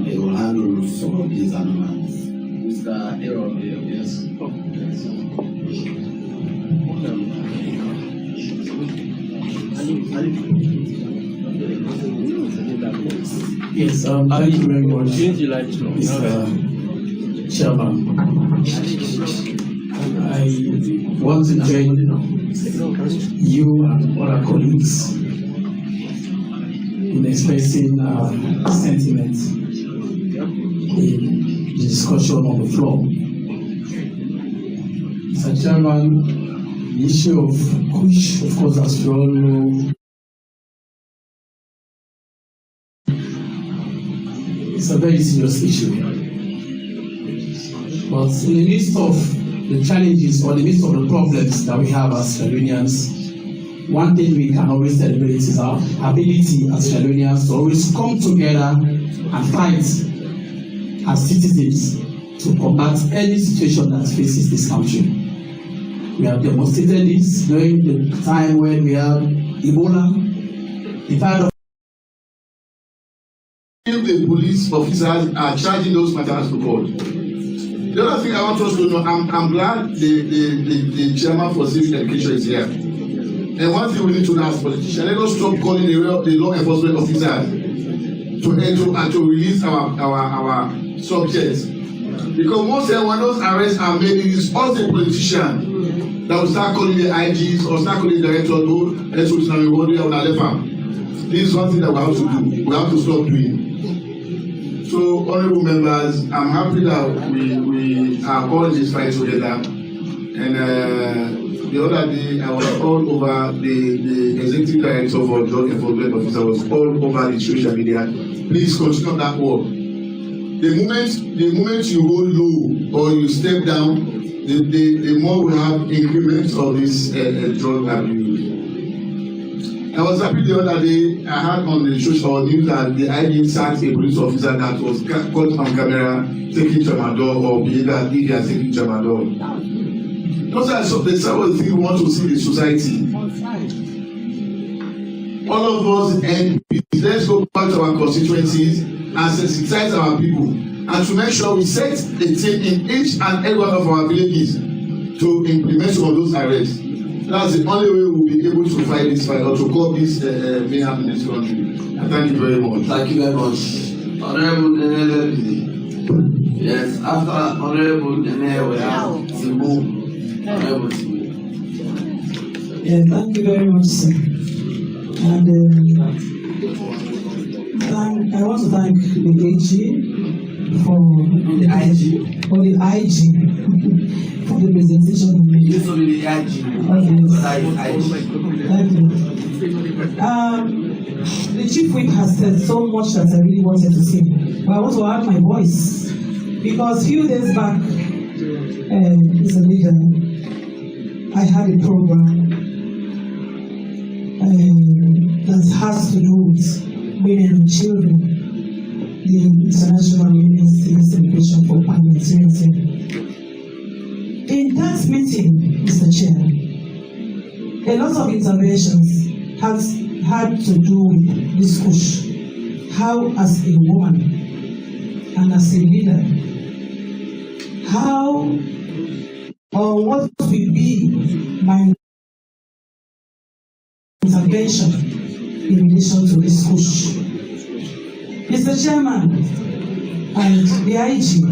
They will handle some of these animals. Mr. Aaron, yes. Yes, thank you very much, Mr. Chairman. I want to join you and other colleagues in expressing sentiment in the discussion on the floor. Mr. Chairman, the issue of Kush, of course, as you all know, it's a very serious issue. But in the midst of the challenges or in the midst of the problems that we have as Salonians, one thing we can always celebrate is our ability as Salonians to always come together and fight as citizens to combat any situation that faces this country. We have demonstrated this during the time when we have Ebola, the kind of if the police officers are charging those matters to court. The other thing I want us to know, I'm glad the chairman for civic education is here. And one thing we need to know as politicians, let us stop calling the law enforcement officers to release our subjects. Because most times when those arrests are made, it is us the politician that will start calling the IGs or start calling the director, let's do something, what do you have on the This is one thing that we have to do. We have to stop doing. So, honorable members, I'm happy that we are all in this fight together. And the other day, I was all over the executive director for drug enforcement officer was all over the social media. Please continue that work. The moment you go low or you step down, the more we have increments of this drug abuse. I was happy the other day, I heard on the social news that the IG sacked a police officer that was caught on camera taking tramadol or being that if they are taking tramadol. Those are some the type of things we want to see in the society. All of us and let's go back to our constituencies and sensitize our people and to make sure we set a team in each and every one of our villages to implement some of those arrests. That's the only way we'll be able to fight this fight or to curb this mayhem in this country. And thank you very much. Thank you very much. Honorable Dene. Yes, after Honorable Dene, we have Timbu. Honorable Timbu. Yeah, thank you very much, sir. And I want to thank Nkechi, for the IG. For the IG. For the presentation. You used to be the IG. Thank you. The chief whip has said so much that I really wanted to say, but I want to add my voice because a few days back, as a leader, I had a program that has to do with women and children, the International Women's Day Celebration for Parliamentarianism. In that meeting, Mr. Chair, a lot of interventions has had to do with this Kush. How, as a woman and as a leader, how or what will be my intervention in relation to this Kush? Mr. Chairman and the IG,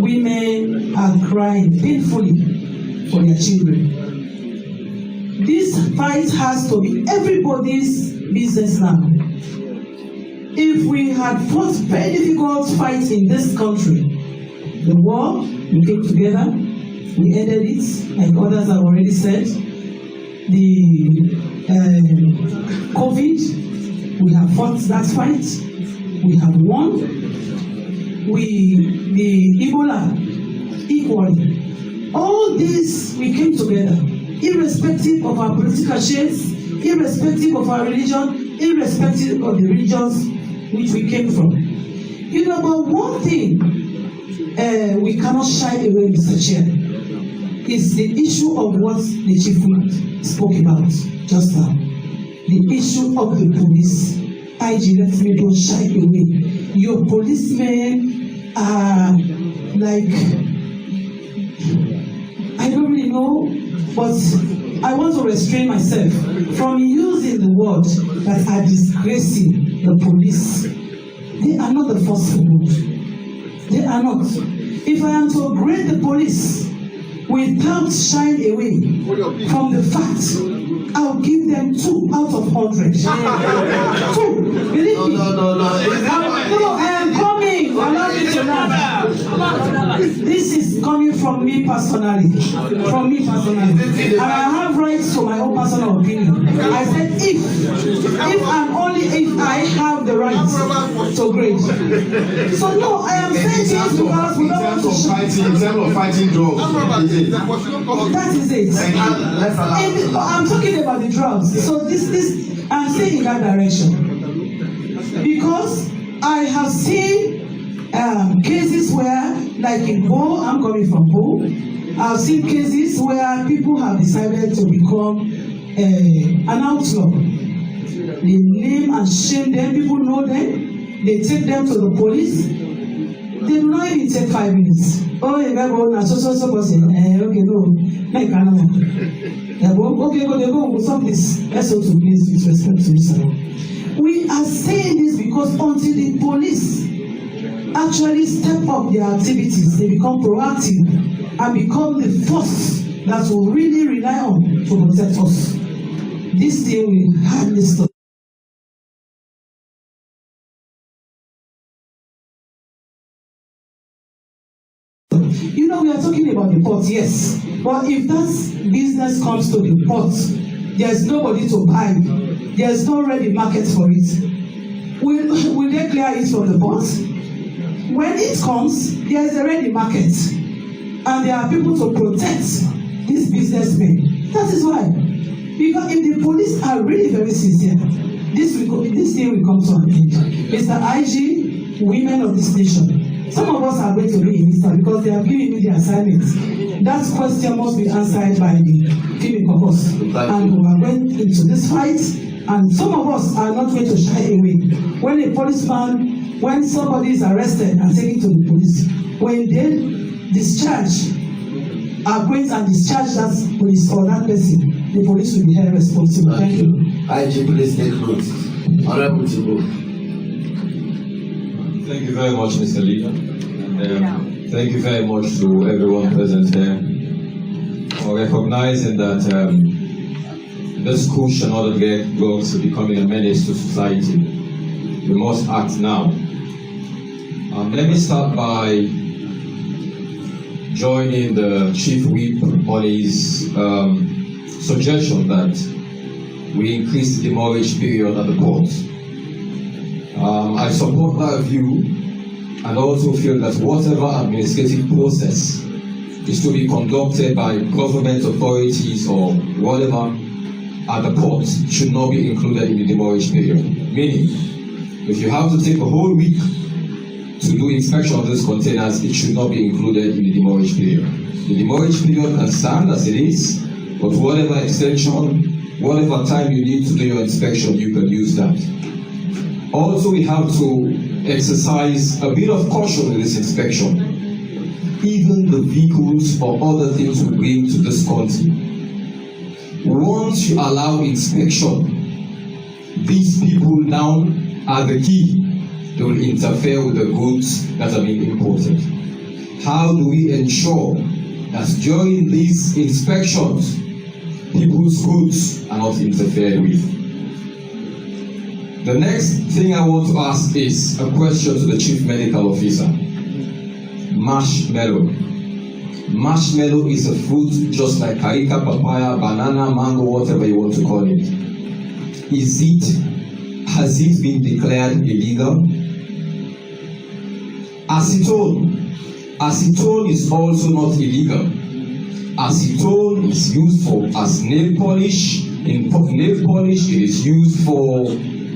women are crying painfully for their children. This fight has to be everybody's business now. If we had fought very difficult fights in this country, the war, we came together, we ended it, like others have already said. The COVID, we have fought that fight, we have won. The Ebola, equally. All this, we came together. Irrespective of our political shades, irrespective of our religion, irrespective of the regions which we came from. You know, but one thing we cannot shy away, Mr. Chair, is the issue of what the chief whip spoke about just now. The issue of the police. IG, let me don't shy away. Your policemen are like, I don't really know, but I want to restrain myself from using the word that are disgracing the police. They are not the forceful group. They are not. If I am to grade the police without shying away from the fact, I'll give them 2 out of 100. 2. Believe me. No, I am coming. Allow me to laugh. This is coming from me personally. From me personally. And I have rights to my own personal opinion. I said if and only if I have the right to grade. So no, I am saying this because we don't want to fighting in terms of fighting drugs. That is it. I'm talking about the drugs. So this I'm saying in that direction. Because I have seen cases where, like in Po, I'm coming from Po, I've seen cases where people have decided to become an outlaw. They name and shame them, people know them, they take them to the police. They do not even take 5 minutes. Oh, you got go now, so person. Okay, no, make another. Okay, go, they go with some this. Let's go to place with respect to this. We are saying this because until the police actually step up their activities, they become proactive and become the force that will really rely on to protect us. This thing will hardly stop. You know, we are talking about the port, yes. But if that business comes to the port, there's nobody to buy. There's no ready market for it. Will they clear it from the port? When it comes, there is a ready market. And there are people to protect these businessmen. That is why. Because if the police are really very sincere, this thing will come to an end. Mr. IG, women of this nation, some of us are going to be in minister because they have given me the assignments. That question must be answered by the female caucus. And we are going into this fight, and some of us are not going to shy away. When a policeman, when somebody is arrested and taken to the police, when they discharge, are going and discharge that police or that person, the police will be held responsible. Thank you. IG, please take note. Honorable Tibo. Thank you very much, Mr. Leader. And, thank you very much to everyone present here for recognizing that this Kush and other drugs are becoming a menace to society. We must act now. Let me start by joining the Chief Whip on his suggestion that we increase the demurrage period at the port. I support that view and also feel that whatever administrative process is to be conducted by government authorities or whatever at the port should not be included in the demurrage period. Meaning, if you have to take a whole week to do inspection of those containers, it should not be included in the demurrage period. The demurrage period can stand as it is, but whatever extension, whatever time you need to do your inspection, you can use that. Also, we have to exercise a bit of caution in this inspection. Even the vehicles or other things we bring to this country, once you allow inspection, these people now are the key. They will interfere with the goods that are being imported. How do we ensure that during these inspections, people's goods are not interfered with? The next thing I want to ask is a question to the Chief Medical Officer. Marshmallow. Marshmallow is a fruit just like carica, papaya, banana, mango, whatever you want to call it. Has it been declared illegal? Acetone. Acetone is also not illegal. Acetone is used as nail polish. In nail polish, it is used for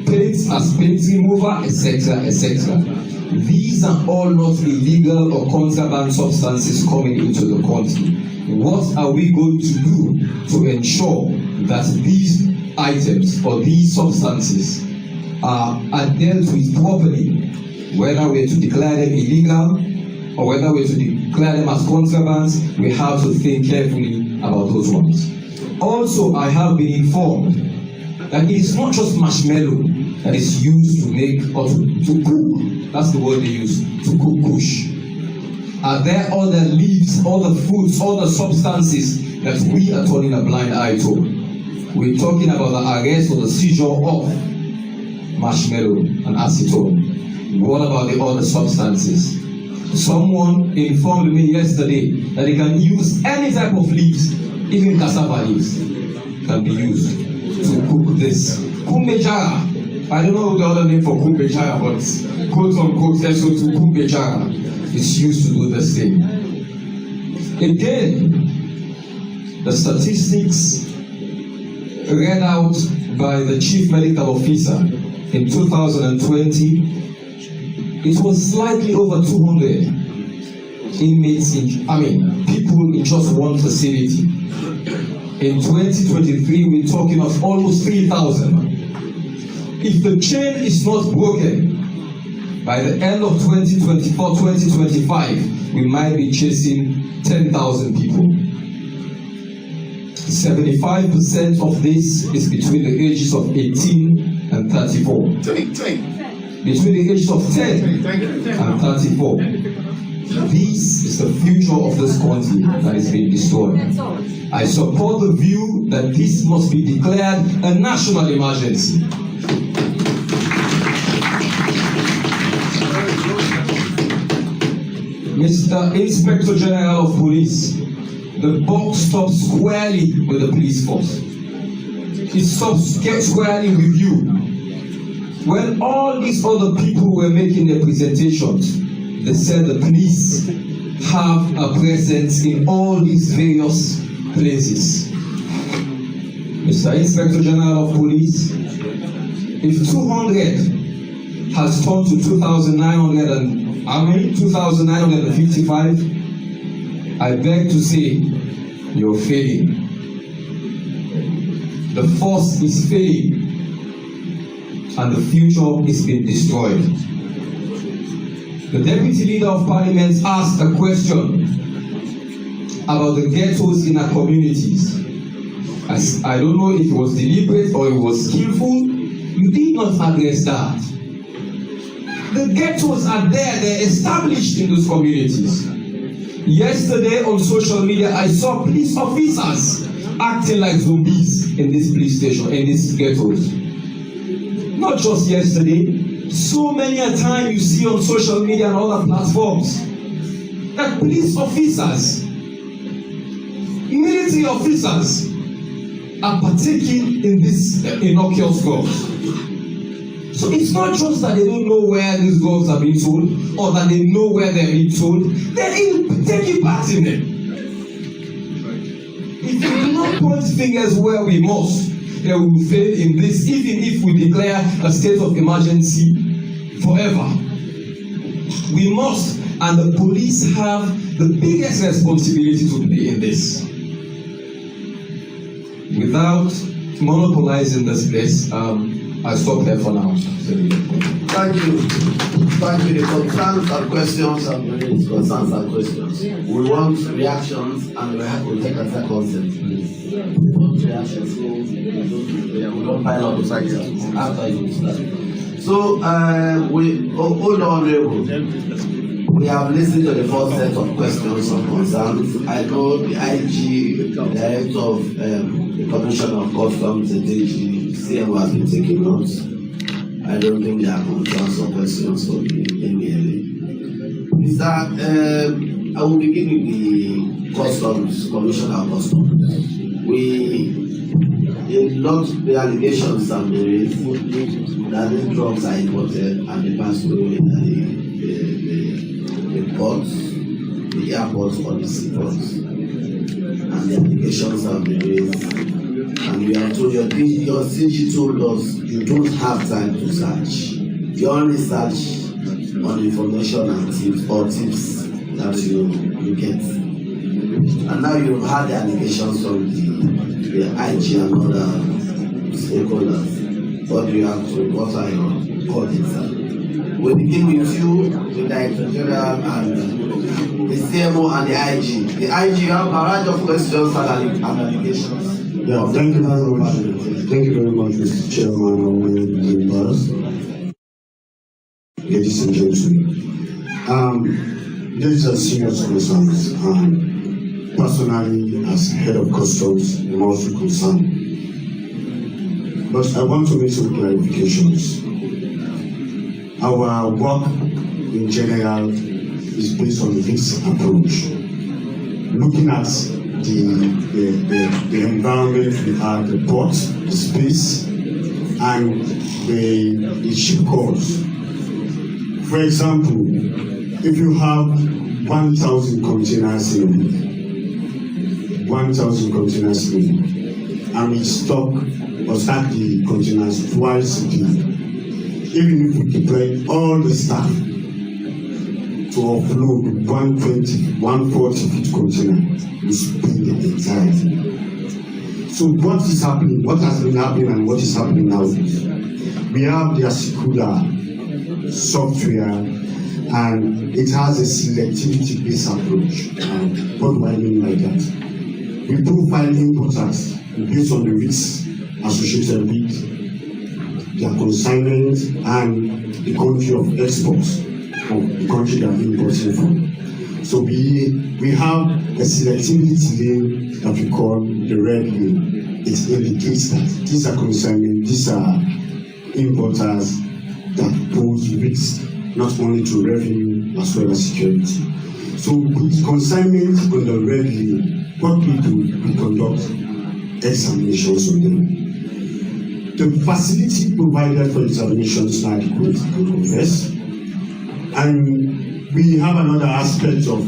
paints as paint remover, etc., etc. These are all not illegal or contraband substances coming into the country. What are we going to do to ensure that these items or these substances are dealt with properly, whether we're to declare them illegal or whether we're to declare them as contraband? We have to think carefully about those ones. Also, I have been informed that it is not just marshmallow that is used to make or to cook. That's the word they use, to cook Kush. Are there other leaves, other fruits, other substances that we are turning a blind eye to? We're talking about the arrest or the seizure of marshmallow and acetone. What about the other substances? Someone informed me yesterday that they can use any type of leaves, even cassava leaves can be used to cook this. Kumbejara. I don't know the other name for kumbejara, but quote unquote SO2 kumbejara is used to do this thing. Again, the statistics read out by the Chief Medical Officer in 2020, it was slightly over 200 inmates people in just one facility. In 2023, we're talking of almost 3,000. If the chain is not broken, by the end of 2024, 2025, we might be chasing 10,000 people. 75% of this is between the ages of 18 and 34. Between the ages of 10 and 34. This is the future of this country that is being destroyed. I support the view that this must be declared a national emergency. Mr. Inspector General of Police, the buck stops squarely with the police force. It stops squarely with you. When all these other people were making their presentations, they said the police have a presence in all these various places. Mr. Inspector General of Police, if 200 has turned to 2,955, I beg to say, you're failing. The force is failing, and the future is being destroyed. The Deputy Leader of Parliament asked a question about the ghettos in our communities. I don't know if it was deliberate or it was skillful. You did not address that. The ghettos are there, they're established in those communities. Yesterday on social media, I saw police officers acting like zombies in this police station, in these ghettos. Not just yesterday, So many a time you see on social media and other platforms that police officers, military officers are partaking in this innocuous drugs. So it's not just that they don't know where these drugs are being sold or that they know where they're being sold, they're taking part in them. If we do not point fingers where we must, then we will fail in this, even if we declare a state of emergency forever. We must, and the police have the biggest responsibility to play in this. Without monopolizing this place, I stop here for now. Thank you. Thank you. The concerns and questions have been raised. Concerns and questions. We want reactions and we take a second set, please. We want reactions, so we don't pile up the questions after you start. So, hold on, we have listened to the first set of questions and concerns. I know the IG, the Director of the Commission of Customs, the DG, CM has been taking notes. I don't think there are concerns or questions for me immediately. I will begin with the Customs, Commission of Customs. The allegations have been raised that the drugs are imported and they pass through the ports, the airports or the seaports. And the allegations have been raised. And we have told your CG told us you don't have time to search. You only search on information and tips that you get. And now you've had the allegations from the IG and other stakeholders. What do you have to, what are your comments? We begin with you, the Director General and the CMO and the IG. The IG, you have a range of questions and allegations. Yeah, thank you very much. Thank you very much, Mr. Chairman of Mda'S. Ladies and gentlemen, these are serious concerns, and personally, as head of customs, I'm also concerned. But I want to make some clarifications. Our work in general is based on this approach, looking at the environment we have, the port, the space, and the ship calls. For example, if you have 1,000 containers in a week, 1,000 containers in a week, and we stop or start the containers twice a day, even if we deploy all the staff to offload 120, 140-foot container, we spend the entire thing. So what is happening, what has been happening and what is happening now is we have the Asicula software and it has a selectivity-based approach. What do I mean by that? We profile importers based on the risks associated with their consignment and the country of export, or the country they are importing from. So we have a selectivity lane that we call the red lane. It indicates that these are consignment, these are importers that pose risks not only to revenue as well as security. So with consignment on the red lane, what we do, we conduct examinations on them. The facility provided for examination is not adequate, I confess. And we have another aspect of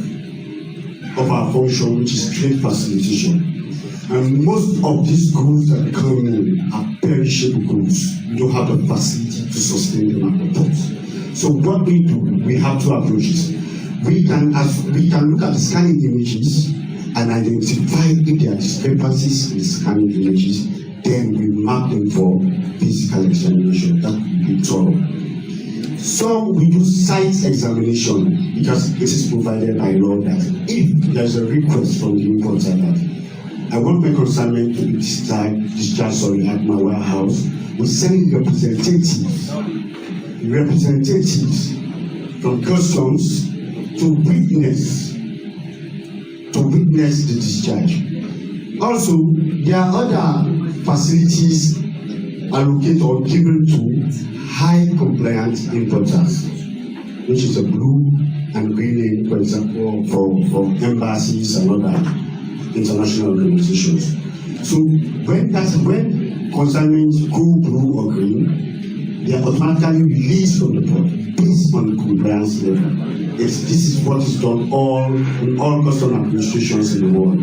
our function, which is trade facilitation. And most of these goods that come in are perishable goods. We don't have the facility to sustain them at the port. So what we do, we have two approaches. We can look at the scanning images and identify if there are discrepancies in the scanning images, then we mark them for physical examination. That will be thorough. So we do site examination because it is provided by law that if there's a request from the importer that I want my consignment to be discharged at my warehouse, we send representatives from customs to witness the discharge. Also, there are other facilities allocated or given to high compliant importers, which is a blue and green lane, for example, from embassies and other international organizations. So when consignments go blue or green, they are automatically released from the port based on the compliance level. This is what is done in all custom administrations in the world.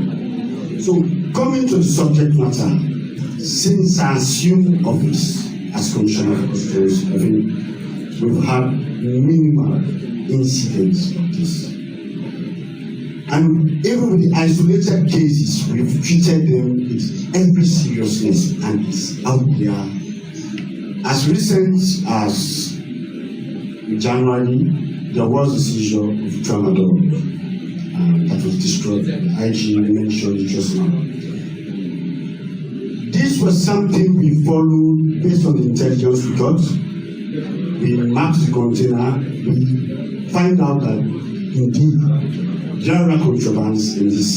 So coming to the subject matter, since I assumed office as Commissioner of Customs, I think we've had minimal incidents of this. And even with the isolated cases, we've treated them with every seriousness and it's out there. As recent as January, there was a seizure of tramadol that was destroyed. IG mentioned it just now. This was something we followed based on the intelligence we got. We mapped the container. We find out that indeed there are contrabands in this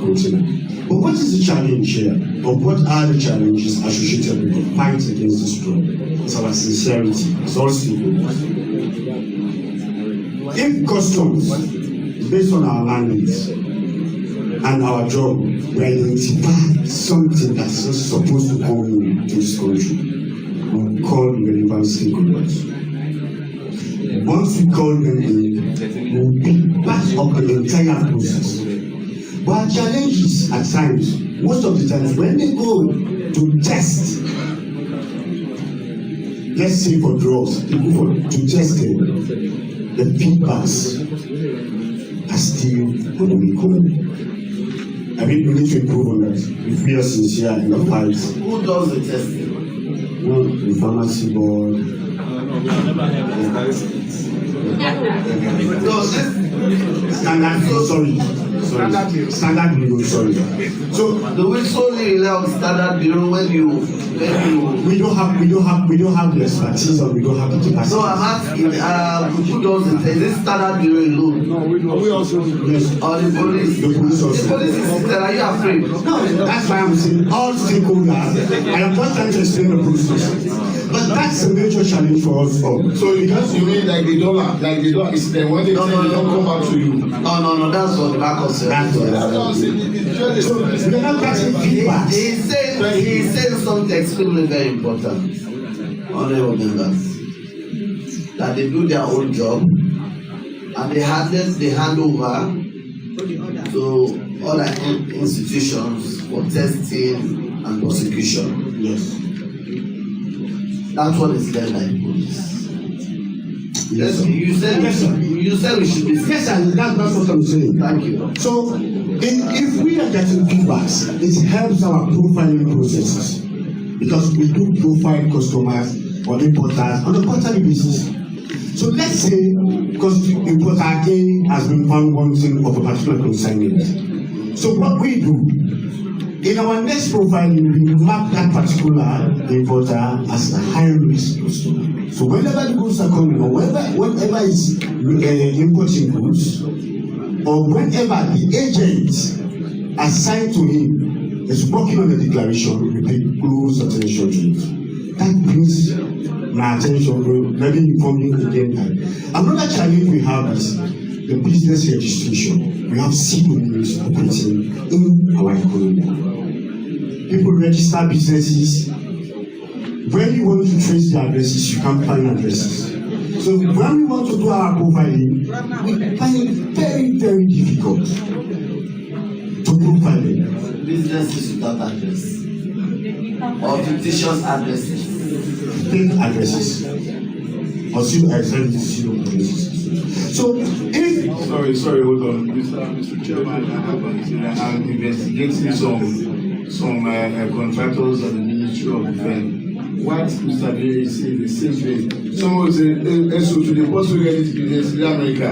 container. But what is the challenge here? Or what are the challenges associated with the fight against this drug? It's our sincerity. It's all stakeholders. If customs, based on our mandates and our job, we identify something that's not supposed to come into this country, we call the relevant stakeholders. Once we call them in, we'll be part of the entire process. But our challenges at times, most of the times, when they go to test, let's say for drugs, people to test them, the feedbacks are still on the way. I think we need to improve on that. If we are sincere in the fight. Who does the testing? Well, the pharmacy board. Standard bureau, sorry. So do we solely rely on standard bureau when you we don't have the expertise or we don't have the capacity. So I'm asking, who does it? Is it standard bureau alone? No, we also yes. Or the police? The police also. The police is there. Are you afraid? No, that's why I'm saying all stakeholders. I am just trying to explain the process. But that's a major challenge for us all. So because you mean like they don't it's them when they say they don't come back to you. No, that's what the back of the So we're not getting feedback. He said something extremely very important, honorable members, that they do their own job and they hand over to other institutions for testing and prosecution. Yes. That's what is led by the police. Yes, you said we should be. Yes, and that's what I'm saying. Thank you. So, if we are getting feedbacks, it helps our profiling processes because we do profile customers or importers on a quarterly basis. So let's say because importer A has been found wanting of a particular consignment. So what we do in our next profiling, we map that particular importer as a high-risk customer. So whenever the goods are coming, or whenever is importing goods, or whenever the agent assigned to him is working on the declaration, we pay close attention to it. That brings my attention, let me inform you again. Another challenge we have is the business registration. We have CLINs operating in our economy. People register businesses. When you want to trace the addresses, you can't find addresses. So when we want to do our profiling, we find it very, very difficult to profile them. Businesses without address or fictitious addresses. Fake addresses. Or zero addresses. So if sorry, hold on, Mr. Chairman, I'm investigating some contractors at the Ministry of Defense. What Mr. Berry said the same thing. Someone said, so to the post organic business in America,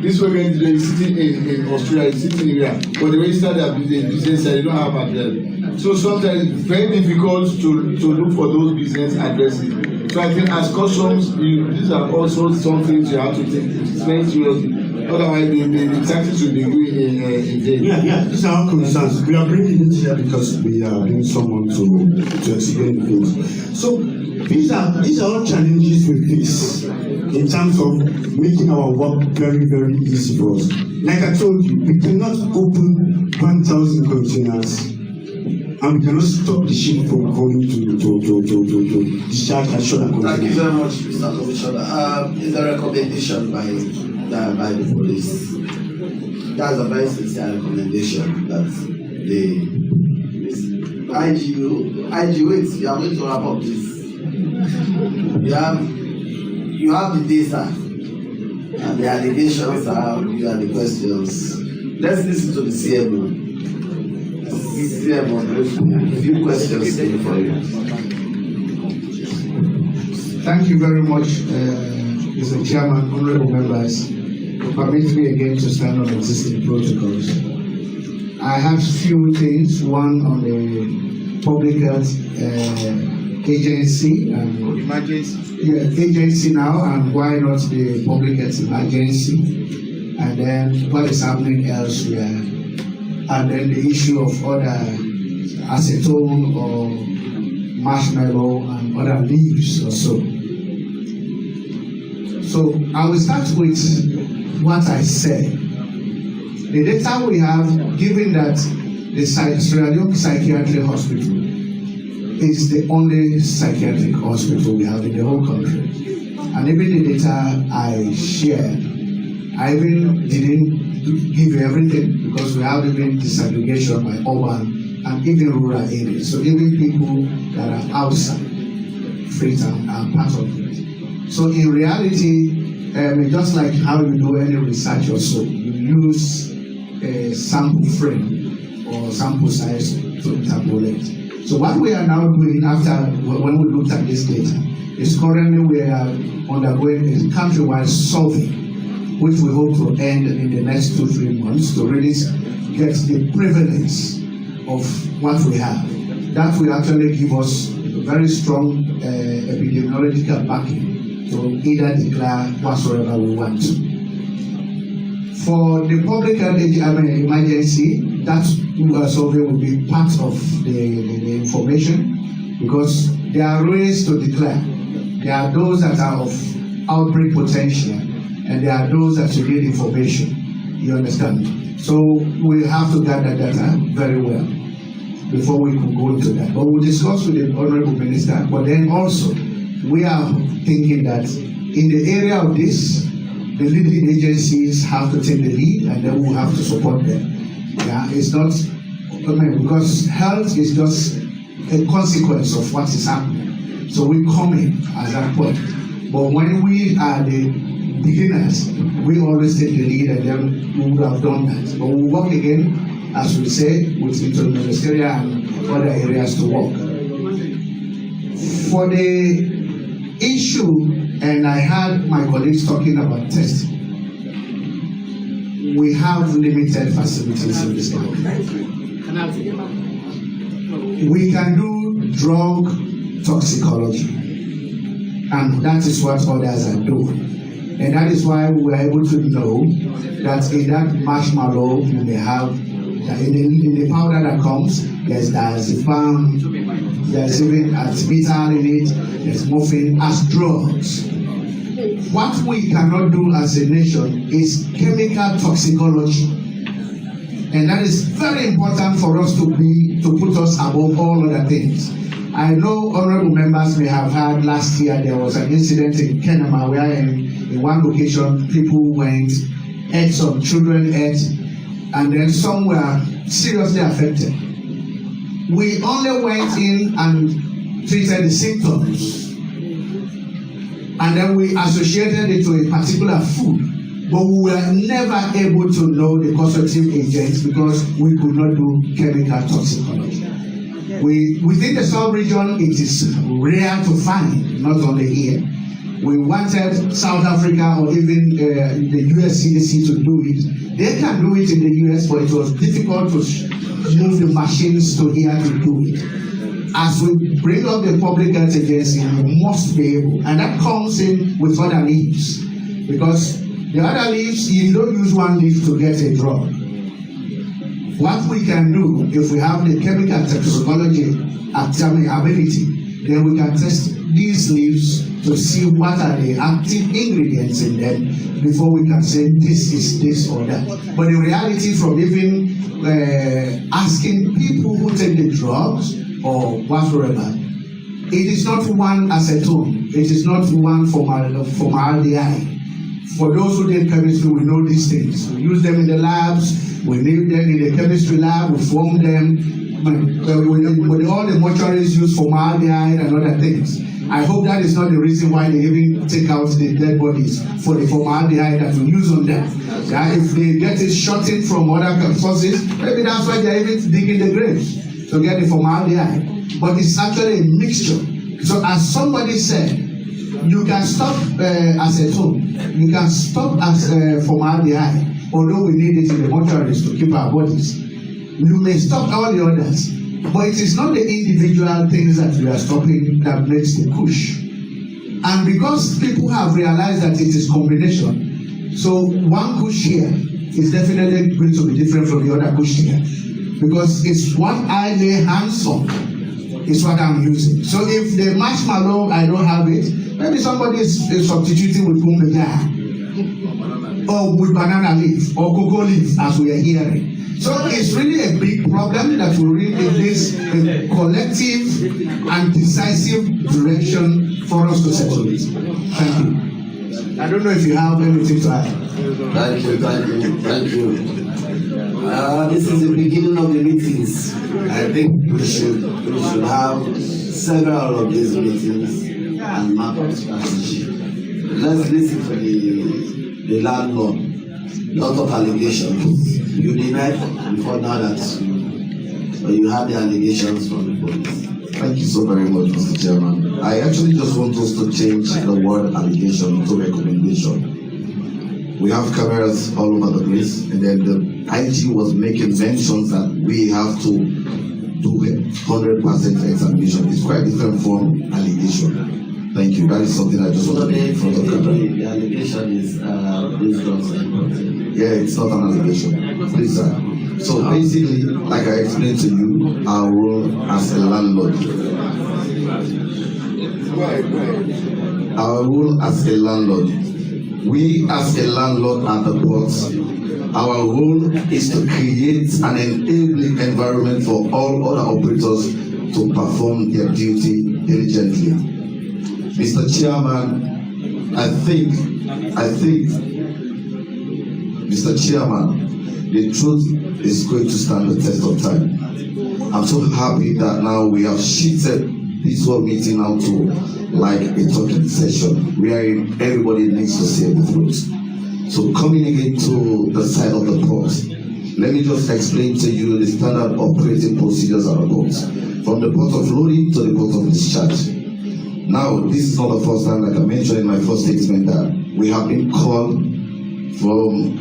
this organic is sitting in Australia, it's sitting here, but they register their business and they don't have address. So sometimes it's very difficult to look for those business addresses. So I think as customs, these are also some things you have to take very seriously. Otherwise, the taxes will be going in vain. Yeah, these are our concerns. We are bringing it here because we are doing someone to explain things. So these are all challenges we face in terms of making our work very, very easy for us. Like I told you, we cannot open 1,000 containers and we cannot stop the ship from going to discharge and shut down. Thank you very much, Mr. Commissioner. Is a recommendation by the police. That's a very sincere recommendation that the IG wait, you are going to wrap up this. You have the data and the allegations are you are the questions. Let's listen to the CMO. A few questions for you. Thank you very much, Mr. Chairman, honorable members. Permit me again to stand on existing protocols. I have few things. One on the public health agency and agency now, and why not the public health emergency, and then what is happening elsewhere, and then the issue of other acetone or marshmallow and other leaves or so. So I will start with what I said. The data we have, given that the Sierra Leone Psychiatric Hospital is the only psychiatric hospital we have in the whole country. And even the data I shared, I even didn't give you everything because we have even disaggregation by urban and even rural areas. So even people that are outside Freetown are part of it. So in reality, just like how you do any research or so, you use a sample frame or sample size to interpolate. So what we are now doing after when we looked at this data is currently we are undergoing a countrywide survey, which we hope to end in the next 2-3 months to really get the prevalence of what we have. That will actually give us a very strong epidemiological backing to either declare whatsoever we want to. For the public health emergency, that survey will be part of the information because there are ways to declare. There are those that are of outbreak potential and there are those that you need information. You understand? So we have to gather data very well before we can go into that. But we'll discuss with the Honorable Minister, but then also we are thinking that in the area of this, the leading agencies have to take the lead and then we'll have to support them. Yeah, it's not, because health is just a consequence of what is happening. So we come in at that point. But when we are the beginners, we always take the lead and then we would have done that. But we'll work again, as we say, with interministerial and other areas to work. For the issue, and I heard my colleagues talking about testing. We have limited facilities in this country. We can do drug toxicology, and that is what others are doing. And that is why we are able to know that in that marshmallow you may have, in the powder that comes, there's diazepam, there's even artemether in it, there's morphine as drugs. What we cannot do as a nation is chemical toxicology. And that is very important for us to put us above all other things. I know honorable members may have heard last year there was an incident in Kenema where in one location people went, ate some children ate, and then some were seriously affected. We only went in and treated the symptoms. And then we associated it to a particular food, but we were never able to know the causative agents because we could not do chemical toxicology. Within the sub-region, it is rare to find, not only here. We wanted South Africa or even the US CDC to do it. They can do it in the US, but it was difficult to move the machines to here to do it. As we bring up the public health agency, we must be able, and that comes in with other needs, because The other leaves, you don't use one leaf to get a drug. What we can do, if we have the chemical toxicology ability, then we can test these leaves to see what are the active ingredients in them before we can say this is this or that. But the reality from even asking people who take the drugs or whatsoever, it is not one acetone, it is not one formaldehyde. For those who did chemistry, we know these things. We use them in the labs, we need them in the chemistry lab, we form them. With all the mortuaries use formaldehyde and other things. I hope that is not the reason why they even take out the dead bodies for the formaldehyde that we use on them. If they get it shortened from other sources, maybe that's why they're even digging the graves to get the formaldehyde. But it's actually a mixture. So as somebody said, you can stop acetone, you can stop formaldehyde, although we need it in the mortuaries to keep our bodies. You may stop all the others, but it is not the individual things that we are stopping that makes the Kush. And because people have realized that it is combination, so one Kush here is definitely going to be different from the other Kush here. Because it's what I lay hands on is what I'm using. So if the marshmallow, I don't have it, maybe somebody is substituting with Mda'S or with banana leaf or cocoa leaf, as we are hearing. So it's really a big problem that we really need this collective and decisive direction for us to settle it. Thank you. I don't know if you have anything to add. Thank you. This is the beginning of the meetings. I think we should have several of these meetings and map out strategy. Let's listen to the landlord. Lot of allegations. You denied before now that you had the allegations from the police. Thank you so very much, Mr. Chairman. I actually just want us to change the word allegation to recommendation. We have cameras all over the place, and then the IG was making mentions that we have to do 100% examination. It's quite different from allegation. Thank you. That is something I just want to make in front of camera. The allegation is these drugs are important. Yeah, it's not an allegation. Please, sir. So basically, like I explained to you, our role as a landlord. Our role as a landlord. We as a landlord at the port, our role is to create an enabling environment for all other operators to perform their duty diligently. Mr. Chairman, I think, Mr. Chairman, the truth is going to stand the test of time. I'm so happy that now we have shifted this whole meeting out to like a talking session where everybody needs to say the truth. So coming again to the side of the port, let me just explain to you the standard operating procedures at the port, from the port of loading to the port of discharge. Now, this is not the first time, like I mentioned in my first statement, that we have been called from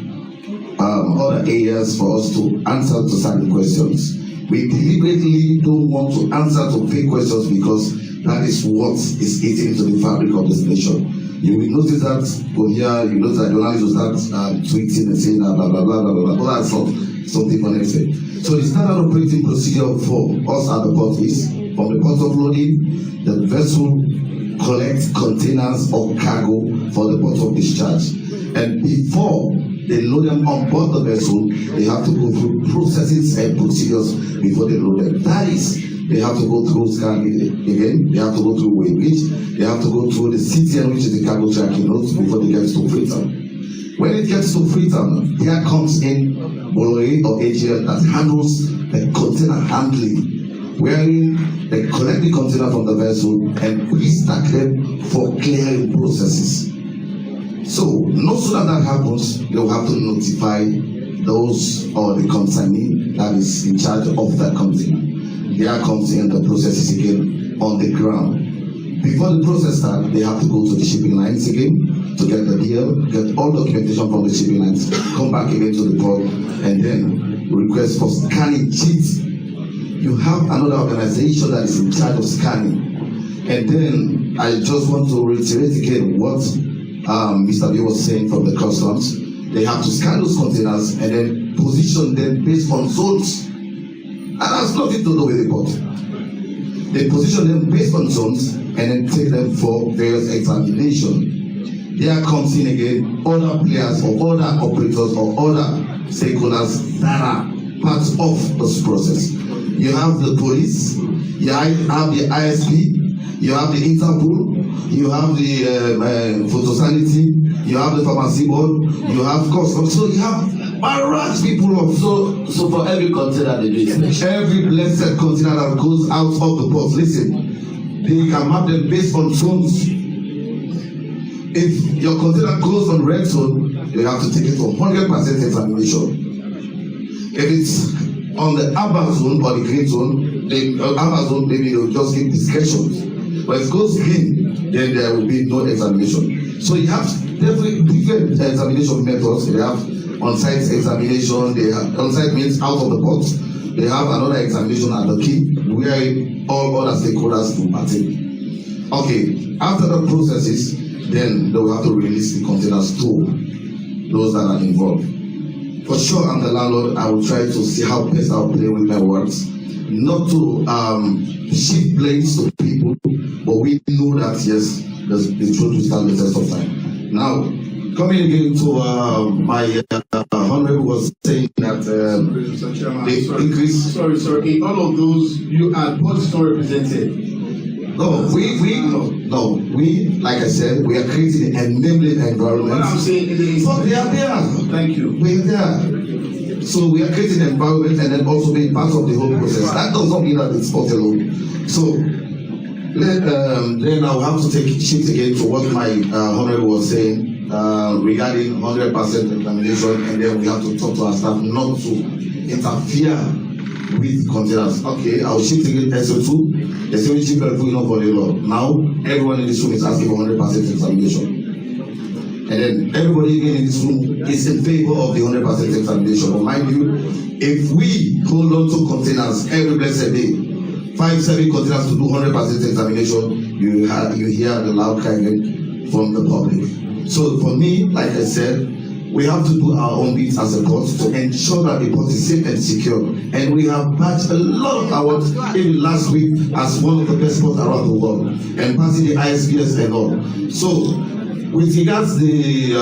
other areas for us to answer to certain questions. We deliberately don't want to answer to vague questions because that is what is eating into the fabric of this nation. You will notice that here, you notice that journalists will start tweeting and saying blah, blah, blah, blah, blah, blah. All that's not something connected. So the standard operating procedure for us at the port is, from the port of loading, the vessel collects containers of cargo for the port of discharge. And before they load them on board the vessel, they have to go through processes and procedures before they load them. That is, they have to go through scanning again, they have to go through weighbridge, they have to go through the CTN, which is the cargo tracking notes, before they get to Freetown. When it gets to Freetown, there comes in Bolore or AGL that handles the container handling, wherein they collect the container from the vessel and pre-stack them for clearing processes. So, no sooner that happens, you'll have to notify those or the consignee that is in charge of that container. There comes in the processes again on the ground. Before the process starts, they have to go to the shipping lines again to get the deal, get all documentation from the shipping lines, come back again to the port, and then request for scanning sheets. You have another organization that is in charge of scanning. And then I just want to reiterate again what Mr. B was saying from the customs, they have to scan those containers and then position them based on zones. And that's nothing to do with the port. They position them based on zones and then take them for various examination. There comes in again other players or other operators or other stakeholders that are part of this process. You have the police, you have the ISP, you have the Interpol, you have the photosanity, you have the pharmacy board, you have customs. So you have barrage people of so for every container they do it. Every blessed container that goes out of the port, listen, they can map them based on zones. If your container goes on red zone, you have to take it for 100% examination. If it's on the amber zone or the green zone, the amber zone maybe they'll just give discretions. But if it goes green, then there will be no examination. So you have definitely different examination methods. They have on-site examination. They have on-site means out of the port. They have another examination at the quay where all other stakeholders will partake. Okay, after the processes, then they will have to release the containers to those that are involved. For sure, I'm the landlord. I will try to see how best I'll play with my words, not to shift blames to people, but we know that yes, the truth will stand the test of time. Now, coming again to my honorable was saying that the increase. Sorry. In all of those, you are both not represented. No, we, like I said, we are creating an enabling environment. What I'm saying is, so they are there. Thank you. We are there. So we are creating an environment and then also being part of the whole process. That does not mean that it's not alone. So then I'll have to shift again to what my honorable was saying regarding 100% examination, and then we have to talk to our staff not to interfere with containers. Okay, I'll shift again SO2. The same chief are going on for the law. Now everyone in this room is asking for 100% examination. And then everybody again in this room is in favor of the 100% examination. But mind you, if we hold on to containers every blessed day, 5-7 containers to do 100% examination, you hear the loud crying from the public. So for me, like I said, we have to do our own bit as a port to ensure that the port is safe and secure. And we have bagged a lot of awards even last week as one of the best ports around the world, and passing the ISPS and all. So with regards to the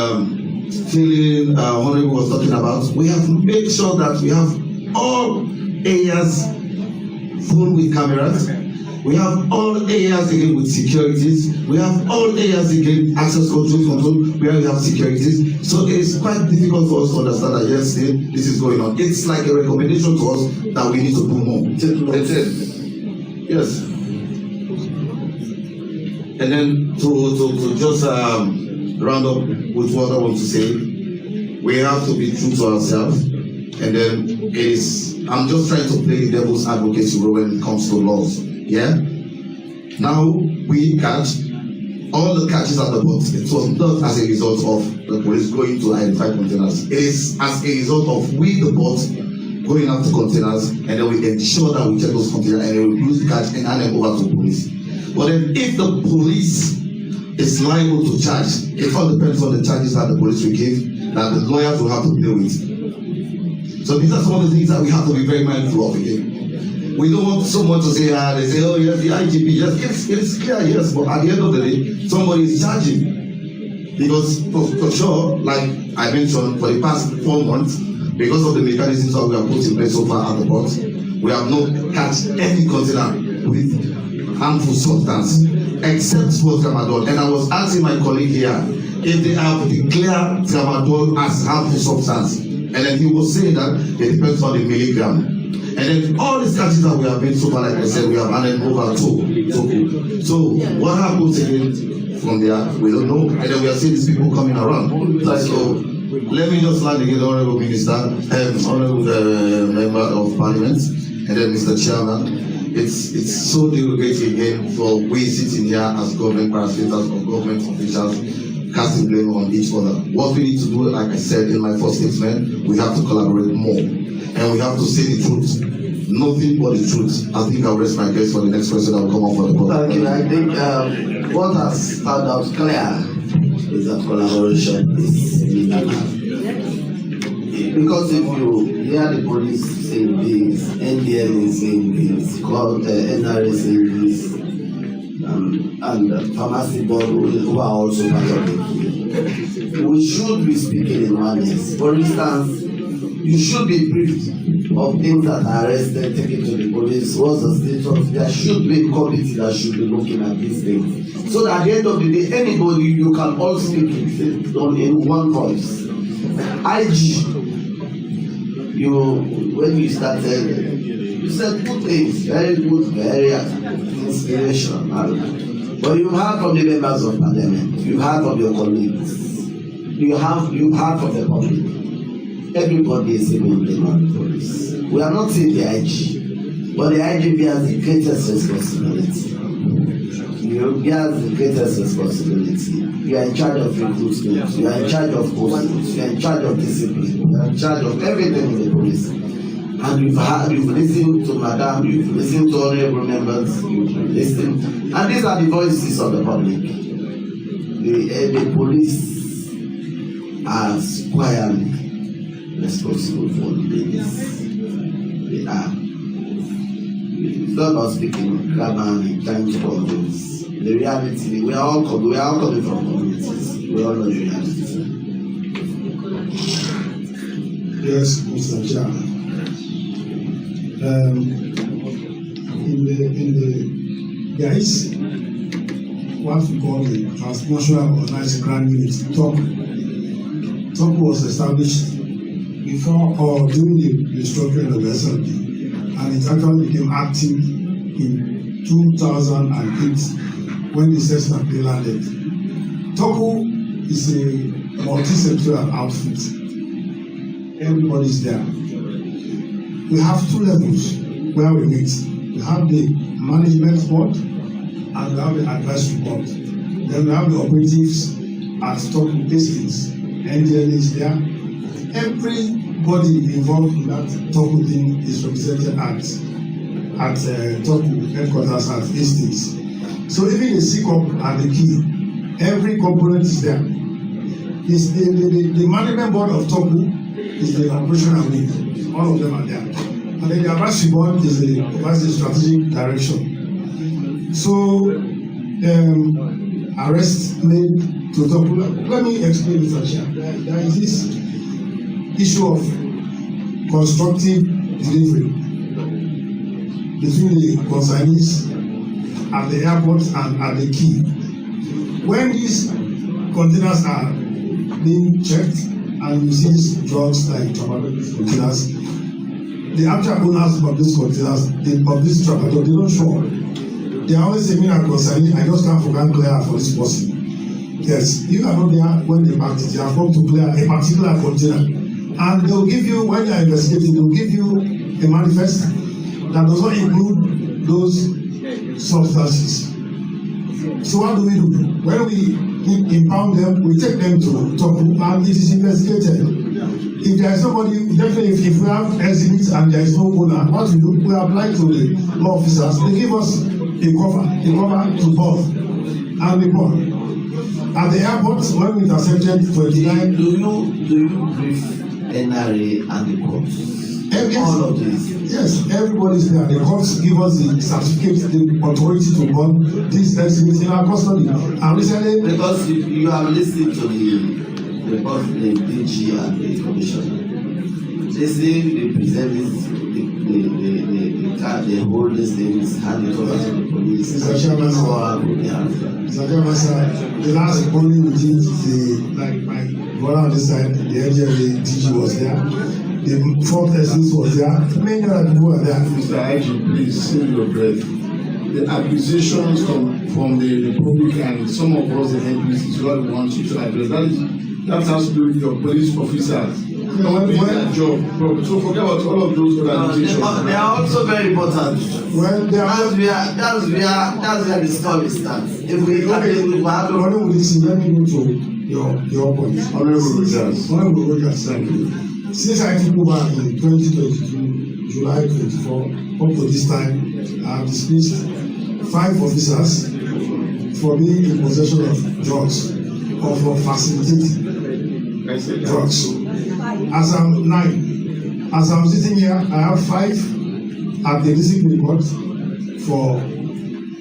feeling Honorable was talking about, we have to make sure that we have all areas full with cameras. We have all areas again with securities. We have all areas again access control where we have securities. So it's quite difficult for us to understand that yes, this is going on. It's like a recommendation to us that we need to do more. That's it. Yes. And then to just round up with what I want to say, we have to be true to ourselves. And then I'm just trying to play the devil's advocate role when it comes to laws. Yeah. Now we catch all the catches at the port. It was not as a result of the police going to identify containers. It is as a result of we, the port, going after containers, and then we ensure that we check those containers and then we use the catch and hand them over to police. But then if the police is liable to charge, it all depends on the charges that the police will give, that the lawyers will have to deal with. So these are some of the things that we have to be very mindful of again. We don't want someone to say, they say, oh yes, the IGP, yes, it's clear, yes, but at the end of the day, somebody is charging. Because for sure, like I mentioned, for the past 4 months, because of the mechanisms that we have put in place so far at the port, we have not catch any container with harmful substance, except for tramadol. And I was asking my colleague here if they have declared tramadol as harmful substance. And then he was saying that it depends on the milligram. And then all these catches that we have been so far, like I said, we have handed over to. So what happens again from there, we don't know. And then we are seeing these people coming around. So let me just land again, Honorable Minister, Honorable Member of Parliament, and then Mr. Chairman. It's so derogatory again for we sitting here as government parasitas or government officials casting blame on each other. What we need to do, like I said in my first statement, we have to collaborate more. And we have to say the truth. Nothing but the truth. I think I'll rest my case for the next person that will come up for the board. Thank you. I think what has found out clear without collaboration is minimal. Because if you hear the police saying this, NDL is saying this, NRA saying this, and the pharmacy board who are also part of it, we should be speaking in oneness. For instance, you should be briefed of things that are arrested, taken to the police, what's the status. There should be a committee that should be looking at these things. So that at the end of the day, anybody, you can all speak in one voice. IG, when you started, you said good things, very good, very inspirational. But you heard from the members of parliament, you heard from your colleagues, you heard from the public. Everybody is even blaming the police. We are not saying the IG, but the IG bears the greatest responsibility. You bear the greatest responsibility. You are in charge of recruitment, you are in charge of postings, you are in charge of discipline, you are in charge of everything in the police. And you've listened to Madam, you've listened to honorable members, you've listened, and these are the voices of the public. The police are squarely responsible for the business. They are. It's not about speaking grammar and trying to convince. The reality, we are all coming from communities. We all know the reality. Yes, Mr. Chairman. There is what we call the Transnational Organized Crime Unit, TOC. TOC was established before or during the structuring of the SLP, and it actually became active in 2008 when the Cessna plane landed. TOC is a multi-sectoral outfit. Everybody is there. We have two levels where we meet. We have the management board and we have the advisory board. Then we have the operatives at TOC Hastings. NDL is there. Everybody involved in that TOC thing is represented at TOC headquarters at Hastings. So even the CCOP and the key, every component is there. The management board of TOC is the operational wing. All of them are there. And then the advisory board is the strategic direction. So, arrest made to TOC. Let me explain this actually. There is this issue of constructive delivery between the consignees at the airport and at the key. When these containers are being checked and you see these drugs like tramadol containers, the actual owners of these containers, of this tramadol, they don't show up. They are always saying, "I consignee, I just can't forget clear for this person." Yes, you are not there when they packed it. They have come to clear a particular container, and they will give you, when you are investigating, they will give you a manifest that does not include those substances. So what do? When we impound them, we take them to TOC and it is investigated. If there is nobody, definitely if we have exhibits and there is no owner, what we do, we apply to the law officers. They give us a cover to board and report. At the airport, when we intercepted 29. Do you brief NRA and the courts? All of this. Yes, everybody's there. The courts give us the certificate, the authority to run these exhibits in our custody. And recently, because you have listened to the DG and the commissioner, they say they present this, they hold these things, hand it over to the police. Mr. Chairman, the last polling we did, like my brother on this side, the NGL DG was there. The fourth essence was there. Many other people were there. Mr. IG, please save your breath. The accusations from the public and some of us, the MPs, is what we want you to address. That has to do with your police officers. That job. So forget about all of those other accusations. They are also very important. Well, that's where the story starts. If we let me go to your point. Honorable Rogers, thank you. Since I took over in 2022, July 24, up to this time, I have dismissed 5 officers for being in possession of drugs. of facilitating drugs. As I'm sitting here, I have 5 at the discipline court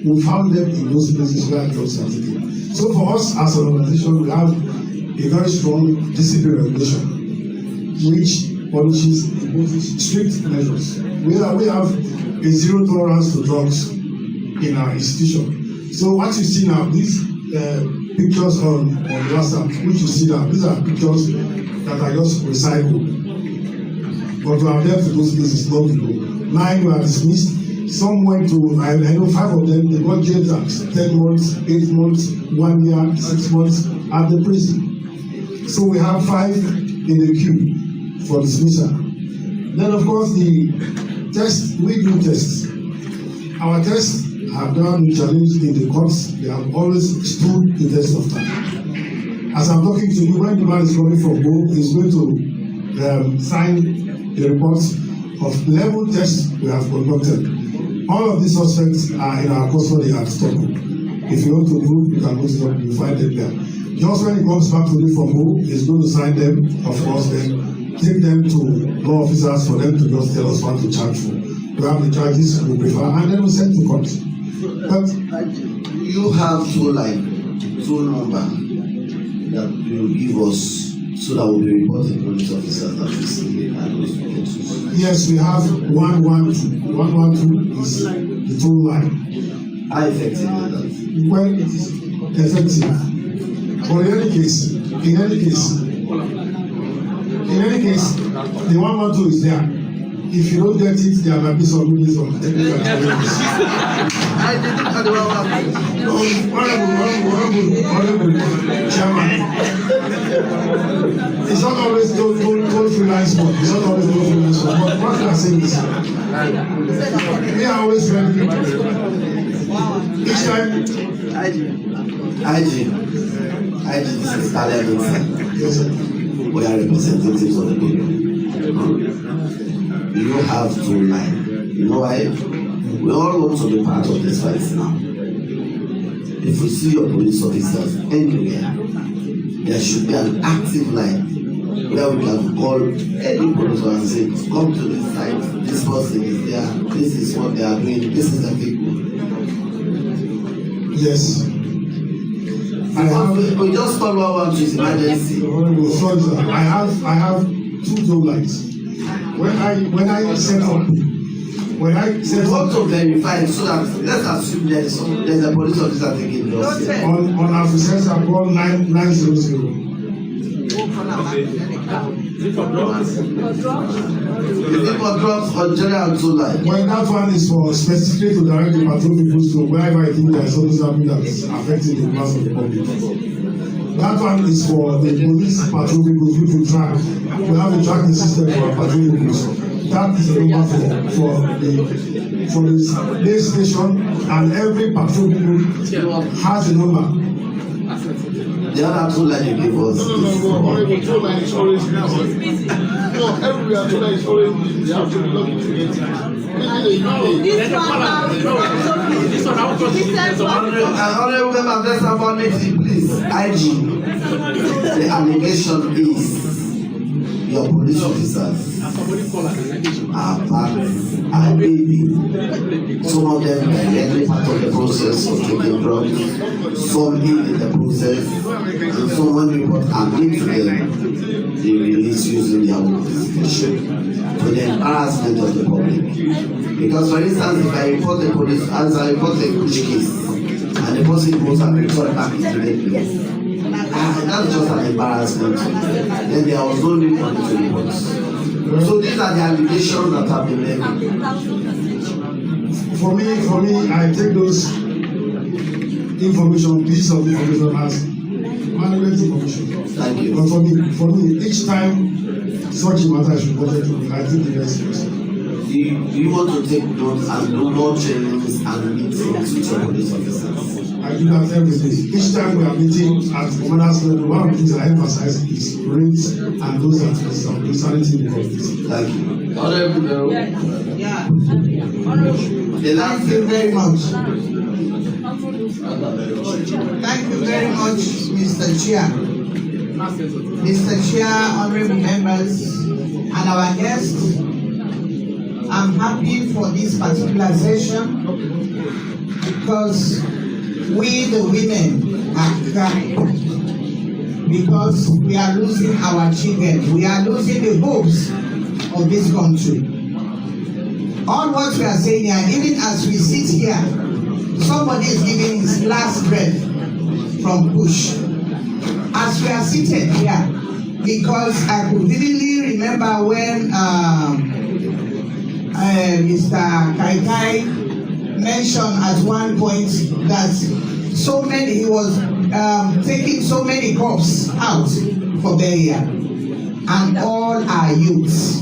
we found them in those places where drugs are taken. So for us as an organization, we have a very strong discipline regulation, which punishes strict measures. We have a zero tolerance to drugs in our institution. So what you see now, these pictures on WhatsApp, which you see now, these are pictures that are just recycled. But we are there to those places, not below. 9 were dismissed. Some went to, I know 5 of them, they got jail terms, 10 months, 8 months, 1 year, 6 months at the prison. So we have 5 in the queue for dismissal. Then of course the test, we do tests. Our tests have never been challenged in the courts. They have always stood the test of time. As I'm talking to you, when the man is coming from home, he's going to sign the reports of level tests we have conducted. All of these suspects are in our custody at Stockholm. If you want to move, you can go to Stockholm, you find them there. Just when he comes back to me from home, he's going to sign them, of course, then take them to law officers for them to just tell us what to charge for. We have the charges we prefer, and then we send to court. But you have two number that you give us so that we'll be reporting police officers that we see and those cases. Yes, we have 112. 112 is the toll line. How effective is that? Well, it is effective. But in any case, the 112 is there. If you don't get it, there might be some reason. Honorable Chairman. It's not always toll free line spot. It's not always toll free line spot. But what we are saying is, we are always ready. Each time. IG, this is Salone. Yes, sir. We are representatives of the people. You have to lie. You know why? We all want to be part of this fight now. If we see your police officers anywhere, there should be an active line where we can call any police officer and say, come to this site, this person is there, this is what they are doing, this is the people. Yes. We just call 112 to emergency. I have 2 toll lights. When I set up, want to verify so that let's assume there's a police officer taking drugs. On our officers, I call 900. Is it for drugs or general toll line? Well, that one is for specifically to direct the patrol people to wherever I think there is something happening that is affecting the mass of the public. That one is for the police patrol people which we track. We have a tracking system for our patrol people. That is the number for the base station, and every patrol people has a number. The other toll line you give us. No, toll line is always busy. No, everywhere toll line is always busy. They have to log in to get it. Honorable member, let's have one meeting, please. IG. The allegation is your police officers are baby. Some of them are directly part of the process of taking drugs, some in the process, and some when report are made to them, they release using their own discretion to the embarrassment of the public. Because for instance, if I report the police, as I report a Kush case, and the person goes and reports back immediately, that's just an embarrassment. Then there was no need for me to report. So these are the allegations that have been made. For me, I take those pieces of information as management information. Thank you. But for me, each time such a matter is reported to me, I think the best person. Do you want to take notes and do more trainings and meetings with your police officers? I do that every day. Each time we are meeting at commander's level, one of the things I emphasize is rates and those activities of insanity in the community. Thank you. Honorable. Yeah. The last Thank you very much. Thank you very much, Mr. Chair. Mr. Chair, honorable members, and our guests, I'm happy for this particular session because we, the women, are crying because we are losing our children. We are losing the hopes of this country. All what we are saying here, even as we sit here, somebody is giving his last breath from Kush. As we are seated here, because I could vividly remember when Mr. Kaikai mentioned at one point that he was taking so many corpses out for burial, and all are youths.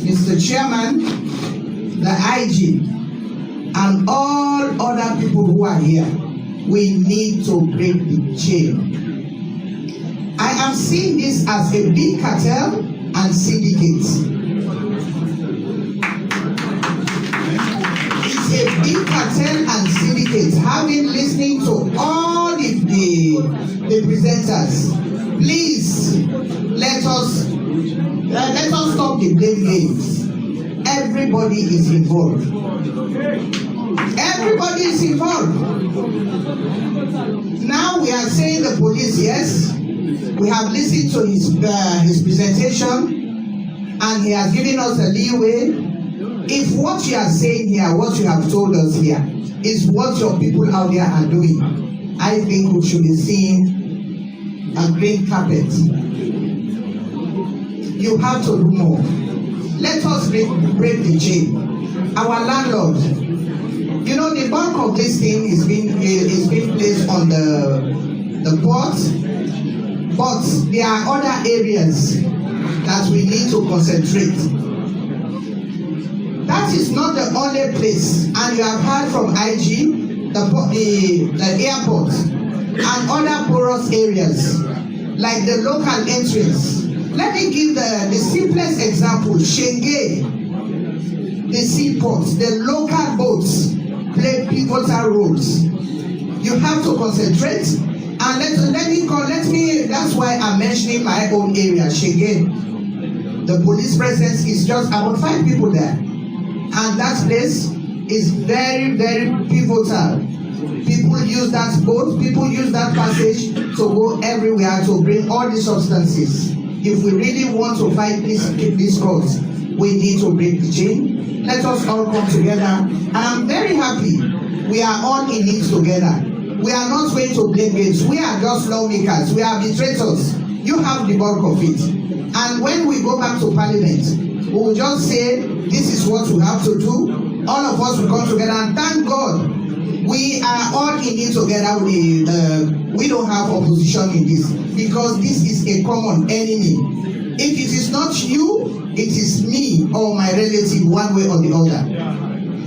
Mr. Chairman, the IG, and all other people who are here, we need to break the chain. I am seeing this as a big cartel and syndicate. It's a big cartel and syndicate. Having listening to all the presenters, please let us stop the blame games. Everybody is involved. Everybody is involved. Now we are saying the police, yes. We have listened to his presentation, and he has given us a leeway. If what you are saying here, what you have told us here, is what your people out there are doing, I think we should be seeing a green carpet. You have to do more. Let us break the chain. Our landlord, you know, the bulk of this thing is being placed on the port, but there are other areas that we need to concentrate. That is not the only place, and you have heard from IG, the airport, and other porous areas, like the local entrance. Let me give the simplest example. Shenge, the seaport, the local boats play pivotal roles. You have to concentrate, and let me. That's why I'm mentioning my own area, Shenge. The police presence is just about 5 people there, and that place is very, very pivotal. People use that boat, people use that passage to go everywhere to bring all the substances. If we really want to fight this cause, we need to break the chain. Let us all come together. And I'm very happy we are all in it together. We are not going to blame games. We are just lawmakers. We are arbitrators. You have the bulk of it. And when we go back to Parliament, we will just say, this is what we have to do. All of us will come together, and thank God we are all in it together. We don't have opposition in this, because this is a common enemy. If it is not you, it is me or my relative, one way or the other.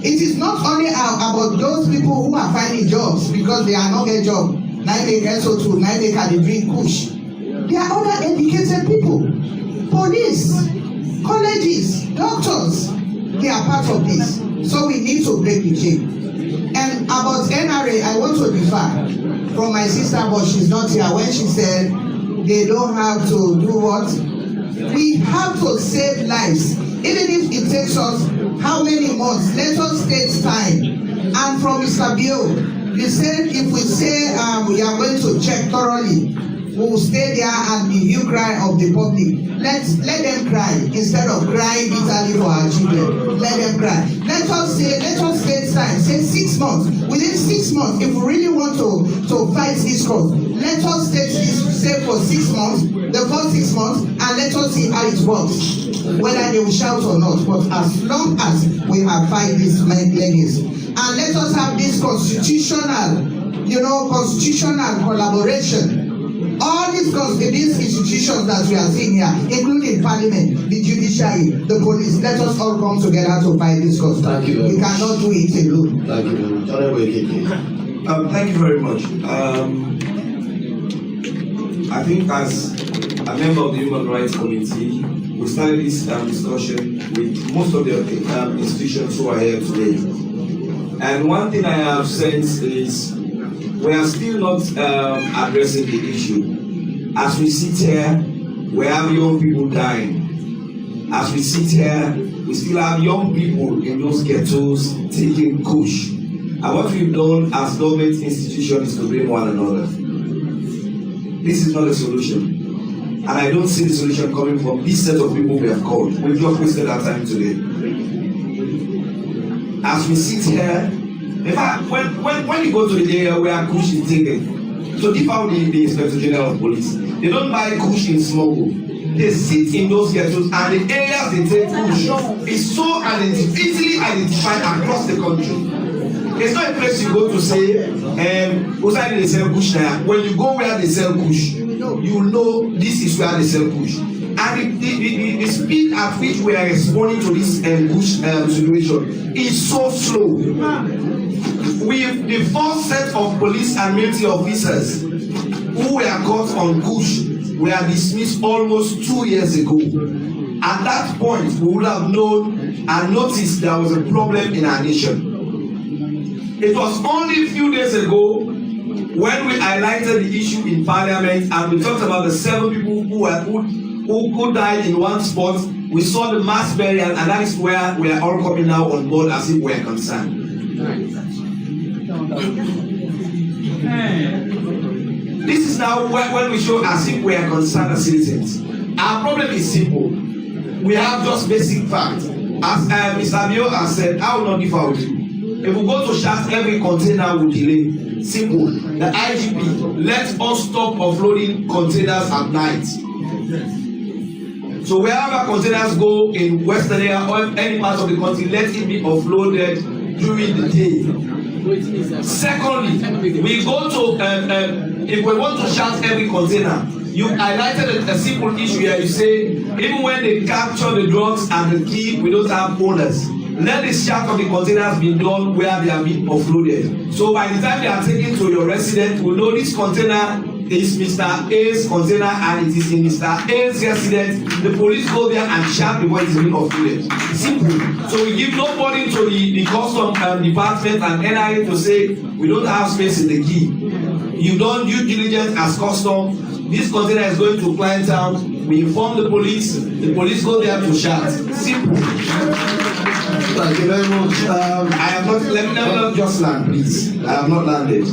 It is not only about those people who are finding jobs because they are not getting job. Now they get so to now they can drink Kush. There are other educated people, police, colleges, doctors. They are part of this. So we need to break the chain. And about NRA, I want to differ from my sister, but she's not here. When she said they don't have to do what? We have to save lives. Even if it takes us how many months, let us take time. And from Mr. Bio, you said if we say we are going to check thoroughly, we will stay there and be you cry of the public. Let them cry instead of crying bitterly for our children. Let them cry. Let us take time. Say 6 months. Within 6 months, if we really want to fight this cause, let us take this say for 6 months, the first 6 months, and let us see how it works. Whether they will shout or not, but as long as we have fight these legacies, and let us have this constitutional collaboration. All these institutions that we are seeing here, including Parliament, the judiciary, the police, let us all come together to fight this cause. Thank you. We cannot do it alone. Thank you very much. Thank you very much. I think as a member of the Human Rights Committee, we started this discussion with most of the institutions who are here today. And one thing I have sensed is we are still not addressing the issue. As we sit here, we have young people dying. As we sit here, we still have young people in those ghettos taking Kush. And what we've done as government institutions is to blame one another. This is not a solution. And I don't see the solution coming from this set of people we have called. We've just wasted our time today. As we sit here, in fact, when you go to the area where Kush is taken, so deep out the Inspector General of Police, they don't buy Kush in smuggle. They sit in those ghettos, and the areas they take Kush is so easily identified across the country. It's not a place you go to say, outside they sell Kush now. When you go where they sell Kush, you know this is where they sell Kush. And the speed at which we are responding to this Kush situation is so slow. With the first set of police and military officers who were caught on Kush were dismissed almost 2 years ago. At that point, we would have known and noticed there was a problem in our nation. It was only a few days ago when we highlighted the issue in Parliament and we talked about the 7 people who died in one spot. We saw the mass burial, and that is where we are all coming now on board as if we are concerned. This is now when we show as if we are concerned as citizens. Our problem is simple. We have just basic facts. As Mr. Bio has said, I will not give out. If we go to Shat, every container will delay. Simple. The IGP, let us stop offloading containers at night. So wherever containers go in Western area or any part of the country, let it be offloaded during the day. Secondly, we go to if we want to Shat every container, you highlighted a simple issue here. You say even when they capture the drugs and the key, we don't have owners. Let the shut of the containers be done where they are being offloaded. So by the time they are taken to your residence, we know this container is Mr. A's container and it is in Mr. A's residence. The police go there and shut before it is being offloaded. Simple. So we give nobody to the custom department and NIA to say we don't have space in the key. You don't due diligence as custom. This container is going to client town. We inform the police go there to shut. Simple. Thank you very much. I have not, let me not just land, please. I have not landed.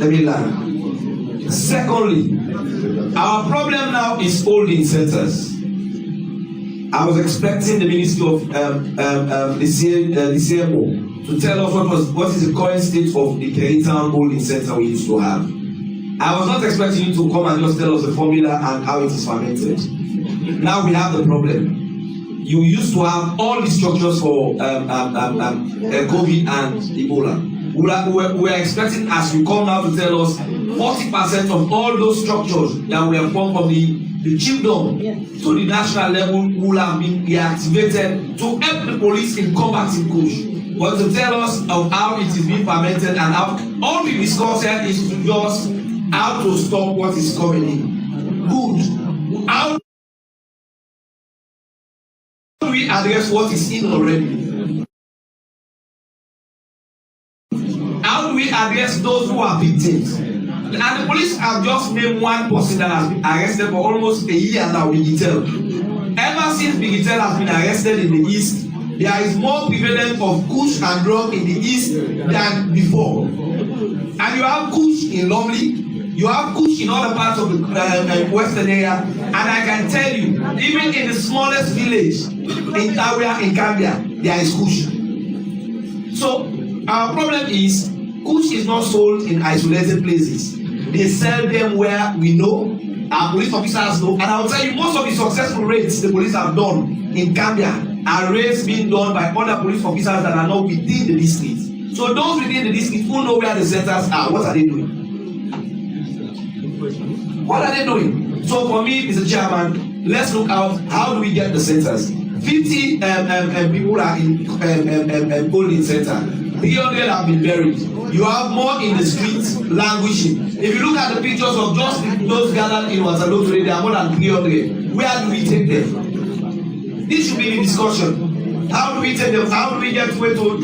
Let me land. Secondly, our problem now is holding centers. I was expecting the Ministry of the CMO to tell us what is the current state of the Kerrytown holding center we used to have. I was not expecting you to come and just tell us the formula and how it is fermented. Now we have the problem. You used to have all the structures for COVID and Ebola. We are expecting, as you come now to tell us, 40% of all those structures that were formed from the chiefdom to the national level will have been reactivated to help the police in combating Kush. But to tell us of how it is being fermented and how all we discuss here is to just how to stop what is coming in. Good. How do we address what is in already? How do we address those who are victims? And the police have just named one person that has been arrested for almost a year now, Bigitel. Ever since Bigitel has been arrested in the East, there is more prevalence of Kush and drug in the East than before. And you have Kush in Lumley, you have Kush in other parts of the Western area, and I can tell you, even in the smallest village in Taria, in Gambia, there is Kush. So our problem is, Kush is not sold in isolated places. They sell them where we know, our police officers know, and I'll tell you, most of the successful raids the police have done in Gambia are raids being done by other police officers that are not within the district. So those within the district who know where the centers are, what are they doing? What are they doing? So for me, Mr. Chairman, let's look out, how do we get the centers? 50 people are in polling center. 300 have been buried. You have more in the streets languishing. If you look at the pictures of just those gathered in Waterloo today, there are more than 300. Where do we take them? This should be the discussion. How do we take them? How do we get way to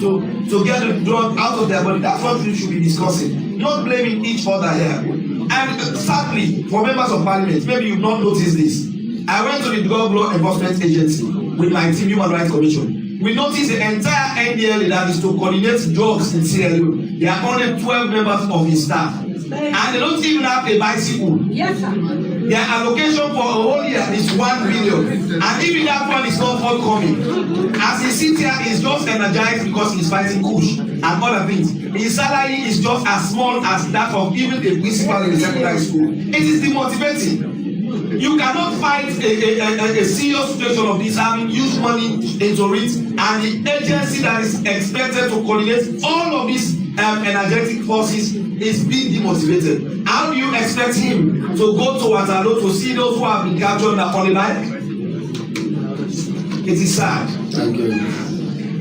to get the drug out of their body. That's what we should be discussing, not blaming each other here. And sadly, for members of parliament, maybe you've not noticed this. I went to the Drug Law Enforcement Agency with my team, Human Rights Commission. We noticed the entire NDLA that is to coordinate drugs in Sierra Leone. There are only 12 members of his staff. And they don't even have a bicycle. Yes, sir. Their allocation for a whole year is 1 billion. And even that one is not forthcoming. As he sits here, he's just energized because he's fighting Kush and other things. His salary is just as small as that of even a principal in the secondary school. It is demotivating. You cannot fight a serious situation of this, having huge money into it, and the agency that is expected to coordinate all of these energetic forces is being demotivated. How do you expect him to go to Waterloo to see those who have been captured on the line? It is sad. Thank you.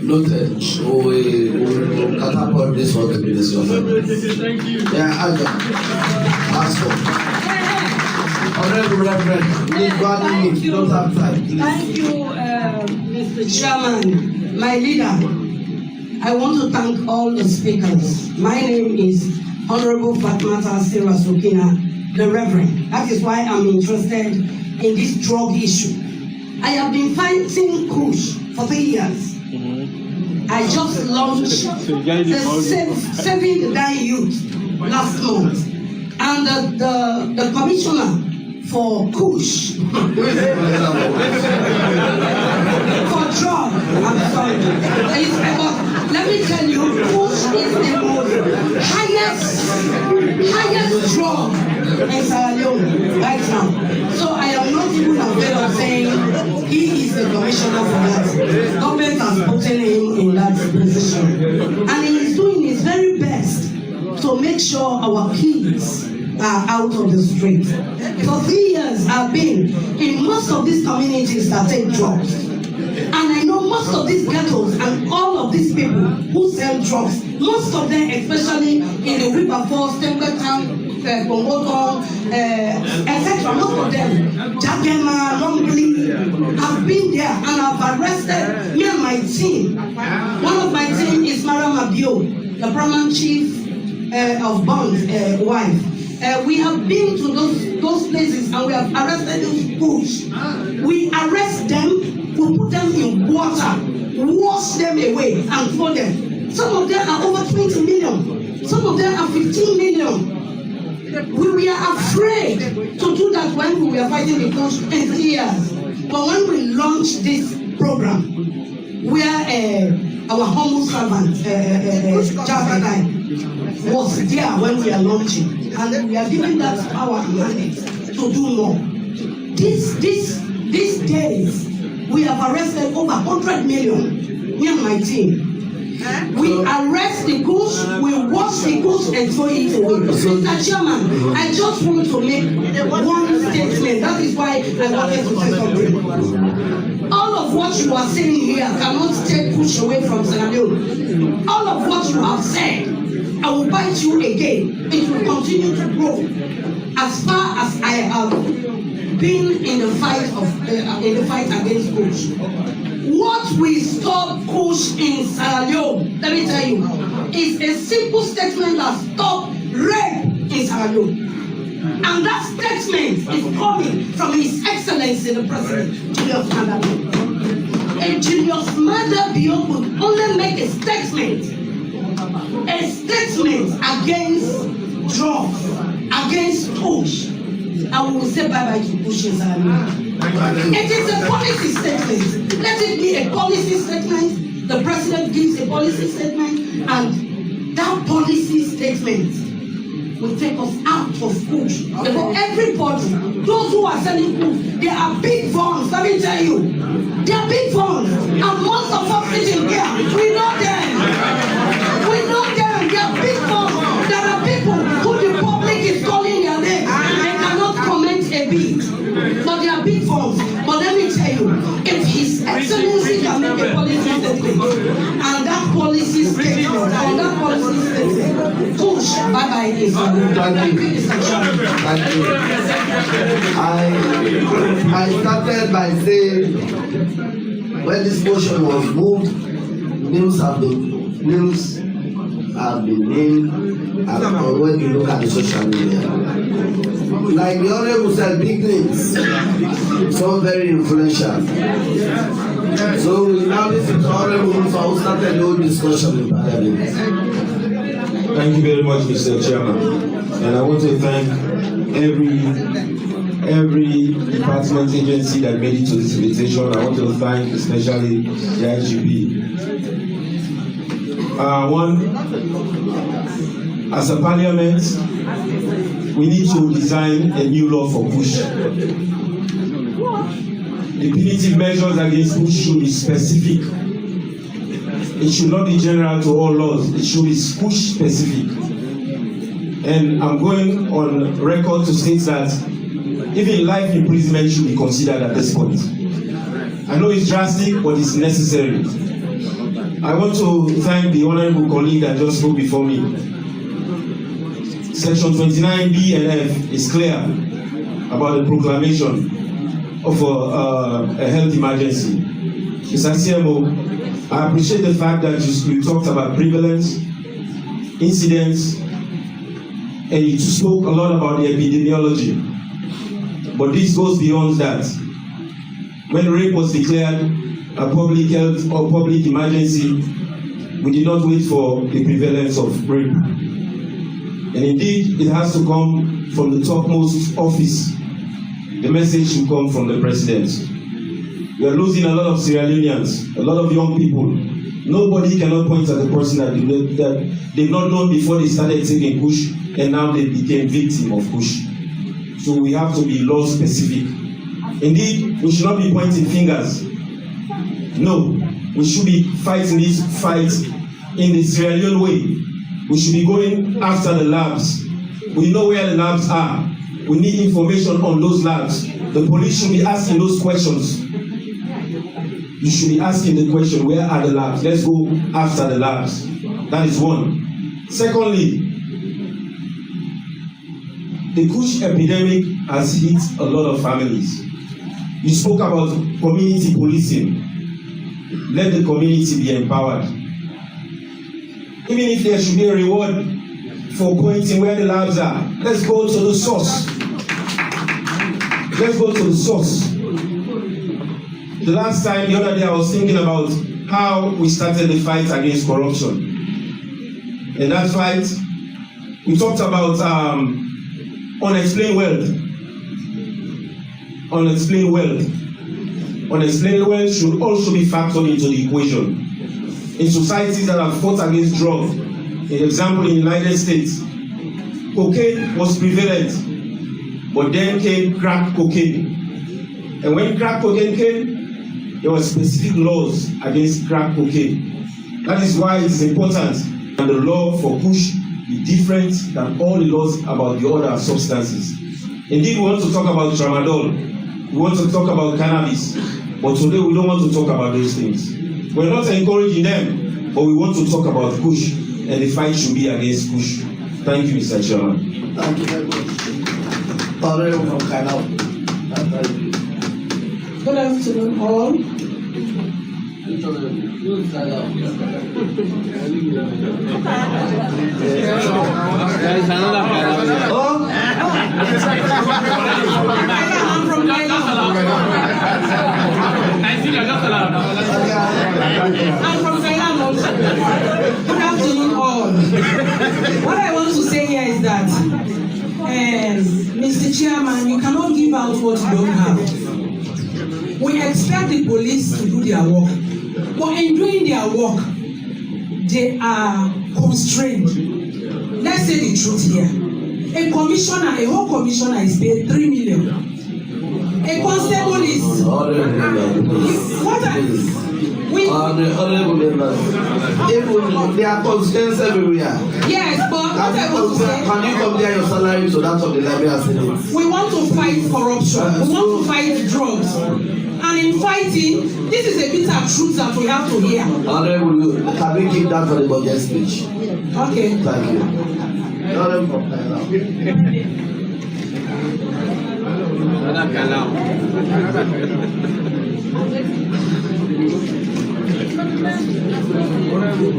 Noted. We catapult this for the ministry of finance. Thank you. Yeah, Adam. Pastor. Honorable Reverend, please go ahead. You don't have time. Please. Thank you, Mr. Chairman. My leader, I want to thank all the speakers. My name is Honorable Fatmata Sarah Sokina, the Reverend. That is why I'm interested in this drug issue. I have been fighting Kush for 3 years. I just launched the Saving the Dying Youth last month. And the commissioner for Kush, for drug, I'm sorry. Let me tell you, Kush is the most highest drug in Salone right now. So I am not even afraid of saying he is the commissioner for that. Government has put him in that position. And he is doing his very best to make sure our kids are out of the street. For 3 years, I've been in most of these communities that take drugs. And I know most of these ghettos and all of these people who sell drugs, most of them, especially in the Wilberforce, Templeton, Pomoto, etc., most of them, Jagema, Longley, have been there and have arrested me and my team. One of my team is Madam Abio, the paramount chief of Bond's wife. We have been to those places and we have arrested those Kush. We arrest them, we put them in water, wash them away and throw them. Some of them are over 20 million. Some of them are 15 million. We are afraid to do that when we were fighting the Kush in 3 years. But when we launched this program, where our humble servant, Jaffa was there when we are launching, and we are giving that power and mandate to do more. These days, we have arrested over 100 million, me and my team. We arrest the Kush, we wash the Kush and throw it away. Mr. Chairman, I just want to make one statement. That is why I wanted to say something. All of what you are saying here cannot take Kush away from Sierra Leone. All of what you have said, I will bite you again. It will continue to grow. As far as I have been in the fight against Kush, what will stop Kush in Sierra Leone, let me tell you, is a simple statement that stops rape in Sierra Leone. And that statement is coming from His Excellency the President, Julius Maada Bio. And Julius Maada Bio could only make a statement against drugs, against Kush. And we will say bye-bye to Kush in Sierra Leone. It is a policy statement. Let it be a policy statement. The President gives a policy statement, and that policy statement will take us out of Kush. For everybody, those who are selling Kush, they are big funds, let me tell you. They are big funds. And most of us sitting here, we know them. We know them. They are big funds. There are people who the public is calling their name. They cannot comment a bit. But they are big funds. But let me tell you, if His Excellency can make a policy statement, and that policy statement, Kush, bye-bye is Thank you. I started by saying, when this motion was moved, names have been names have been named when you look at the social media. Like the Honorable said, big names, some very influential. So we now listen to Honorable Musa who started the whole discussion in Parliament. Thank you very much, Mr. Chairman. And I want to thank every department agency that made it to this invitation. I want to thank especially the IGP. As a parliament, we need to design a new law for Kush. The punitive measures against Kush should be specific. It should not be general to all laws. It should be Kush specific. And I'm going on record to state that even life imprisonment should be considered at this point. I know it's drastic, but it's necessary. I want to thank the honorable colleague that just spoke before me. Section 29B and F is clear about the proclamation of a health emergency. Mr. CMO, I appreciate the fact that you talked about prevalence, incidents, and you spoke a lot about the epidemiology. But this goes beyond that. When rape was declared a public health or public emergency, we did not wait for the prevalence of rape. And indeed, it has to come from the topmost office. The message should come from the president. We are losing a lot of Sierra Leoneans, a lot of young people. Nobody cannot point at the person that they've not known before they started taking Kush, and now they became victim of Kush. So we have to be law specific. Indeed, we should not be pointing fingers. No, we should be fighting this fight in the Sierra Leone way. We should be going after the labs. We know where the labs are. We need information on those labs. The police should be asking those questions. You should be asking the question, where are the labs? Let's go after the labs. That is one. Secondly, the Kush epidemic has hit a lot of families. You spoke about community policing. Let the community be empowered. Even if there should be a reward for pointing where the labs are, let's go to the source. Let's go to the source. The last time, the other day, I was thinking about how we started the fight against corruption. In that fight, we talked about unexplained wealth. Unexplained wealth. Unexplained wealth should also be factored into the equation. In societies that have fought against drugs, an example in the United States, cocaine was prevalent, but then came crack cocaine. And when crack cocaine came, there were specific laws against crack cocaine. That is why it is important that the law for Kush be different than all the laws about the other substances. Indeed, we want to talk about tramadol, we want to talk about cannabis, but today we don't want to talk about those things. We're not encouraging them, but we want to talk about Kush, and the fight should be against Kush. Thank you, Mr. Chairman. Thank you very much. Honorable from Kanao. Good afternoon, all. I'm from Thailand also. Good afternoon, all. What I want to say here is that, Mr. Chairman, you cannot give out what you don't have. We expect the police to do their work, but in doing their work, they are constrained. Let's say the truth here. A commissioner, a whole commissioner is paid 3 million. A constable is what honorable members. They are constraints everywhere. Yes, but what I want to say, can you compare your salary to that of the Liberian Senate? We want to fight corruption. We want to fight drugs. And in fighting, this is a bitter truth that we have to hear. Honorable, can we keep that for the budget speech? Okay. Thank you. Honorable. Please,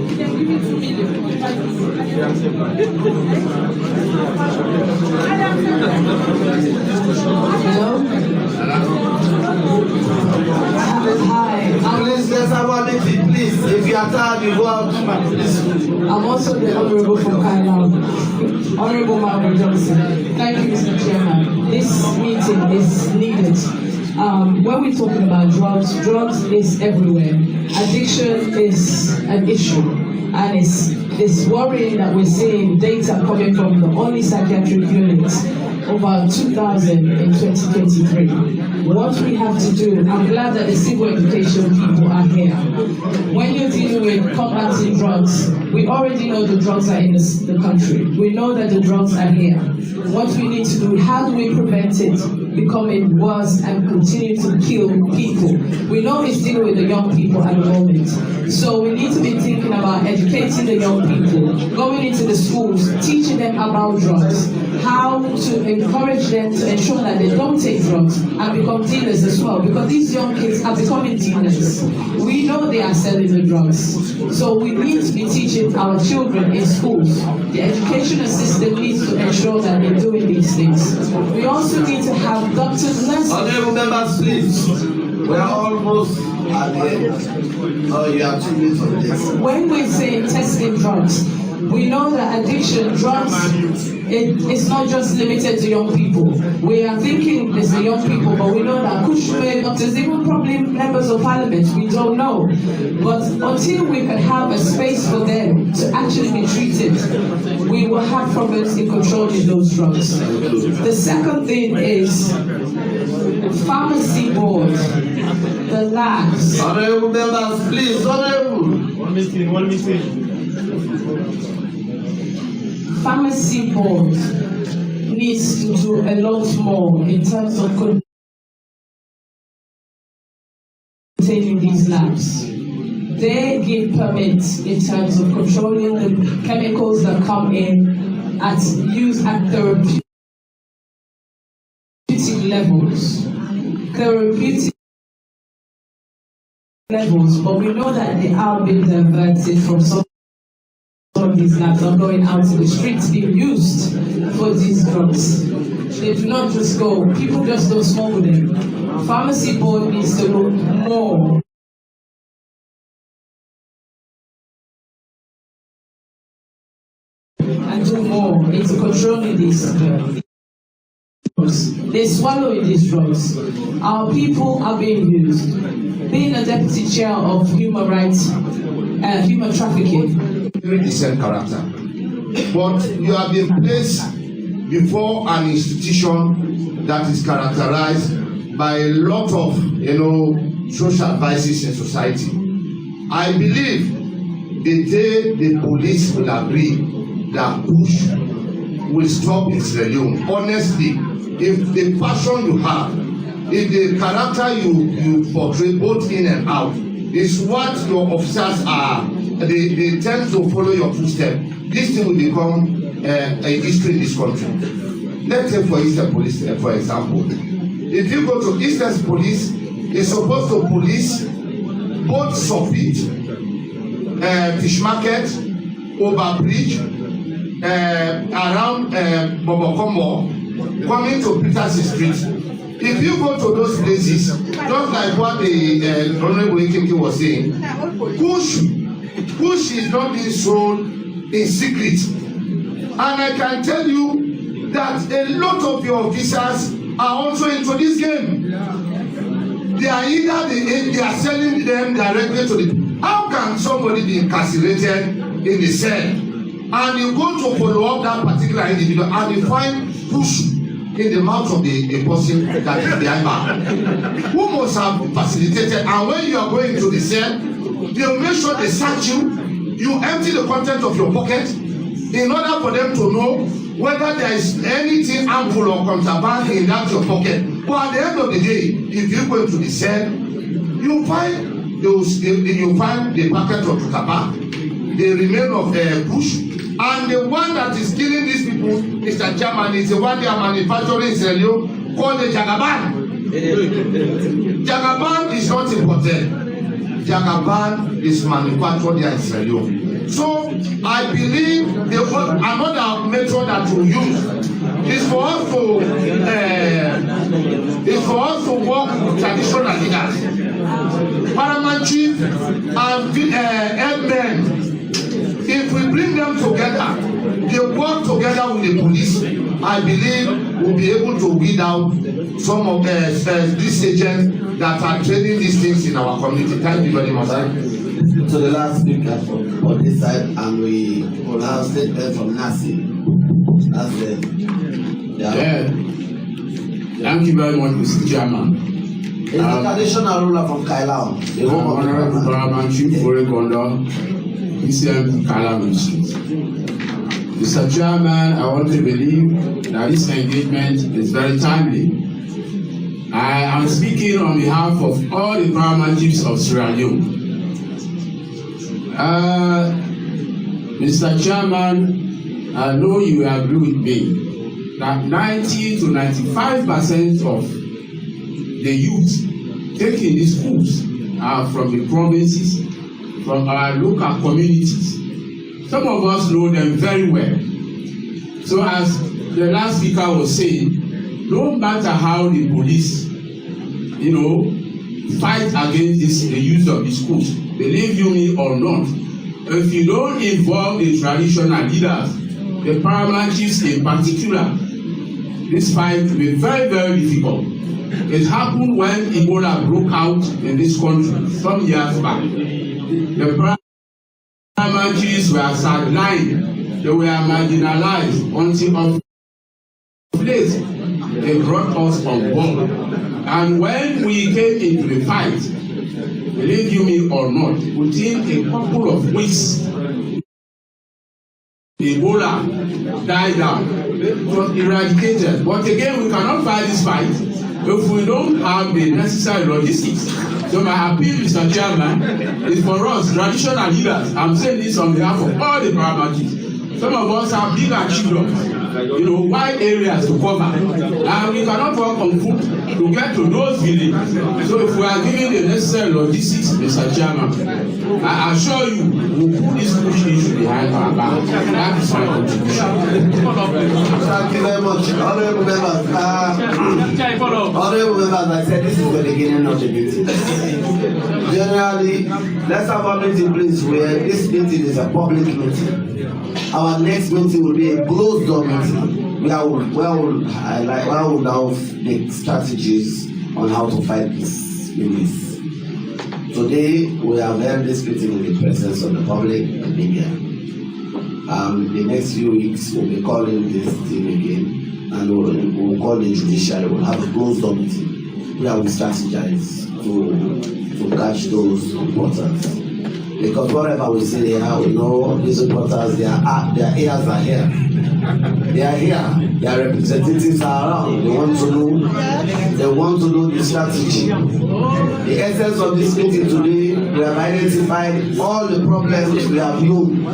let's have one meeting, please. If you are tired, you go out. I'm also the Honorable from Kailau, Honorable Margaret Johnson. Thank you, Mr. Chairman. This meeting is needed. When we're talking about drugs is everywhere. Addiction is an issue, and it's worrying that we're seeing data coming from the only psychiatric unit, over 2,000 in 2023. What we have to do, I'm glad that the civil education people are here. When you're dealing with combating drugs, we already know the drugs are in the country. We know that the drugs are here. What we need to do, how do we prevent it becoming worse and continue to kill people? We know it's dealing with the young people at the moment. So we need to be thinking about educating the young people, going into the schools, teaching them about drugs, how to encourage them to ensure that they don't take drugs and become dealers as well, because these young kids are becoming dealers. We know they are selling the drugs. So we need to be teaching our children in schools. The educational system needs to ensure that they're doing these things. We also need to have doctors' lessons. Honorable members, please. We are almost at the end. Oh, you have 2 minutes on this. When we say testing drugs, we know that addiction, drugs, it's not just limited to young people. We are thinking it's the young people, but we know that Kush may not, there's even probably members of parliament, we don't know. But until we can have a space for them to actually be treated, we will have problems in controlling those drugs. The second thing is pharmacy board, the labs. Honorable members, please, honorable. One mistake. Pharmacy board needs to do a lot more in terms of containing these labs. They give permits in terms of controlling the chemicals that come in at use at therapeutic levels. Therapeutic levels, but we know that they are being diverted from some of these labs are going out to the streets being used for these drugs. They do not just go, people just don't smoke them. Pharmacy board needs to look more and do more into controlling these drugs. They swallow these drugs. Our people are being used. Being a deputy chair of human rights, human trafficking, very decent character, but you have been placed before an institution that is characterized by a lot of social vices in society. I believe the day the police will agree that Kush will stop its rebellion, honestly, if the passion you have, if the character you portray both in and out is what your officers are, they tend to follow your footsteps, this thing will become a history in this country. Let's take for Eastern Police, for example. If you go to Eastern Police, it's supposed to police both Sopit, Fish Market, Overbridge, around Bobokombo, coming to Peter's Street. If you go to those places, just like what the Honorable Ikeke was saying, Kush is not being sold in secret. And I can tell you that a lot of your officers are also into this game. They are either they are selling them directly to the. How can somebody be incarcerated in the cell and you go to follow up that particular individual and you find Kush in the mouth of the person that is behind bar? Who must have facilitated? And when you are going to the cell, they will make sure they search you. You empty the content of your pocket in order for them to know whether there is anything harmful or contraband in that your pocket. But at the end of the day, if you go into the cell, you find the packet of tobacco, the remain of Kush, and the one that is killing these people, Mr. Chairman, is the one they are manufacturing in Sierra Leone called the Jagaban. Jagaban is not imported. Jagaban is manufactured here in Sierra Leone. So I believe another method that we use is for us to work with traditional leaders, paramount chief and headmen. If we bring them together, they work together with the police, I believe we'll be able to weed out some of these agents that are trading these things in our community. Thank you very much. To the last speaker on this side, and we will have statement from Nasi. That's it. Yeah. Thank you very much, Mr. Chairman. It's the traditional ruler from Kailao. The home of the Honorable Paramount Chief Oregondo, PCM Kailao Street. Mr. Chairman, I want to believe that this engagement is very timely. I am speaking on behalf of all the paramount chiefs of Sierra Leone. Mr. Chairman, I know you agree with me that 90 to 95% of the youth taking these schools are from the provinces, from our local communities. Some of us know them very well. So as the last speaker was saying, no matter how the police, fight against the use of the schools, believe you me or not, if you don't involve the traditional leaders, the paramount chiefs in particular, this fight will be very, very difficult. It happened when Ebola broke out in this country some years back. The paramount chiefs were sidelined, they were marginalized until of place they brought us on board. And when we came into the fight, believe you me or not, within a couple of weeks, Ebola died down. It was eradicated. But again, we cannot fight this fight if we don't have the necessary logistics. So my appeal, Mr. Chairman, is for us, traditional leaders. I'm saying this on behalf of all the paramount chiefs. Some of us have bigger children, wide areas to cover, and we cannot work on foot to get to those villages. So if we are given the necessary logistics, Mr. Chairman, I assure you, we'll put this push issue behind our back. That is my contribution. Thank you very much. Honorable members, I said this is the beginning of the meeting. Generally, let's have a meeting, please, where this meeting is a public meeting. Our next meeting will be a closed door meeting. Where we'll now make strategies on how to fight this illness. Today, we have held this meeting in the presence of the public and media. The next few weeks, we'll be calling this team again, and we'll call the judiciary. We'll have a closed door meeting where we strategize to catch those reporters. Because whatever we say here, we know these reporters, their ears are here. They are here. Their representatives are around. They want to know the strategy. The essence of this meeting today, we have identified all the problems we have known.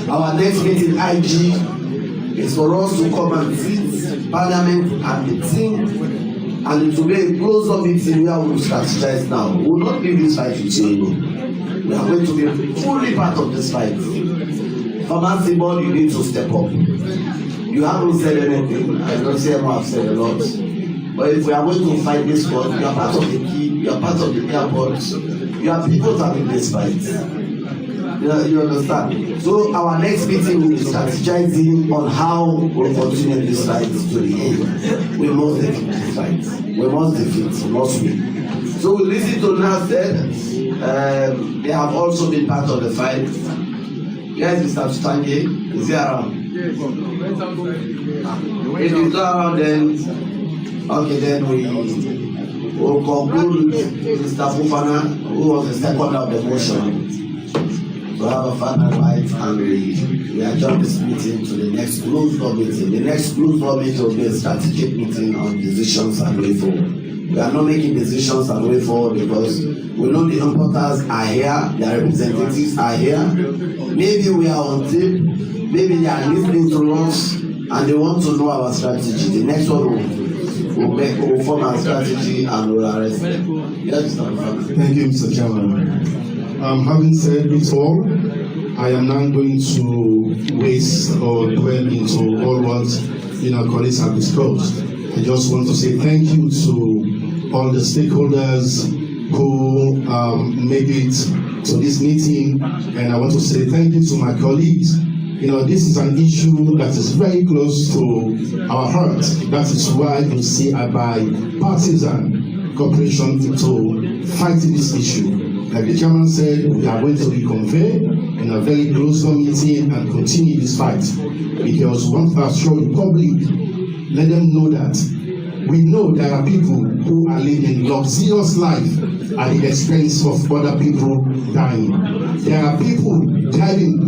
Our next meeting, IG, is for us to come and sit Parliament and the team, and it will be a close-up meeting where we will strategize now. We will not leave this fight with you. We are going to be fully part of this fight. Pharmacy board, you need to step up. You haven't said anything. I don't say I have said a lot. But if we are going to fight this fight, you are part of the key, you are part of the airport, you are people that in this fight. You understand? So our next meeting will be strategizing on how we'll continue this fight to the end. We must defeat this fight. We must defeat, we must win. So we listen to Nasted. They have also been part of the fight. Yes, Mr. Tutange, is he around? If he's not around, then we will conclude with Mr. Fufana, who was the second of the motion, to have a final fight, and we adjourn this meeting to the next closed door meeting. The next closed door meeting will be a strategic meeting on decisions and way forward. We are not making decisions and way forward because we know the importers are here, their representatives are here. Maybe we are on tape, maybe they are listening to us and they want to know our strategy. The next one we'll form our strategy and we'll arrest them. Yes, thank you, Mr. Chairman. Having said it all, I am now going to waste or dwell into all what colleagues have discussed. I just want to say thank you to all the stakeholders who made it to this meeting, and I want to say thank you to my colleagues. This is an issue that is very close to our heart. That is why you see a bipartisan cooperation to fighting this issue. Like the chairman said, we are going to reconvene in a very close meeting and continue this fight, because we want to assure the public, let them know that we know there are people who are living luxurious life at the expense of other people dying. There are people driving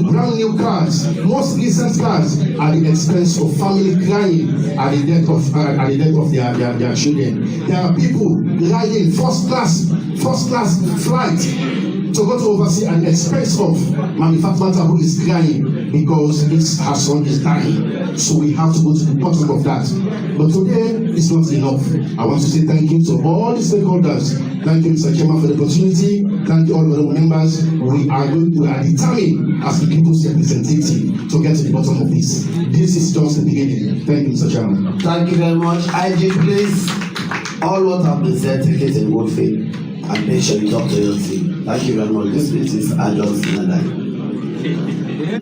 brand new cars, most recent cars, at the expense of family crying at the death of their children. There are people riding first class flight to go to overseas at the expense of manufacturer who is crying because her son is dying. So we have to go to the bottom of that. But today is not enough. I want to say thank you to all the stakeholders. Thank you, Mr. Chairman, for the opportunity. Thank you, all the members. We are determined as the people's representative to get to the bottom of this. This is just the beginning. Thank you, Mr. Chairman. Thank you very much. IG, please, all what have been said, take it in good faith and make sure you talk to your team. Thank you very much. This is adults in a life.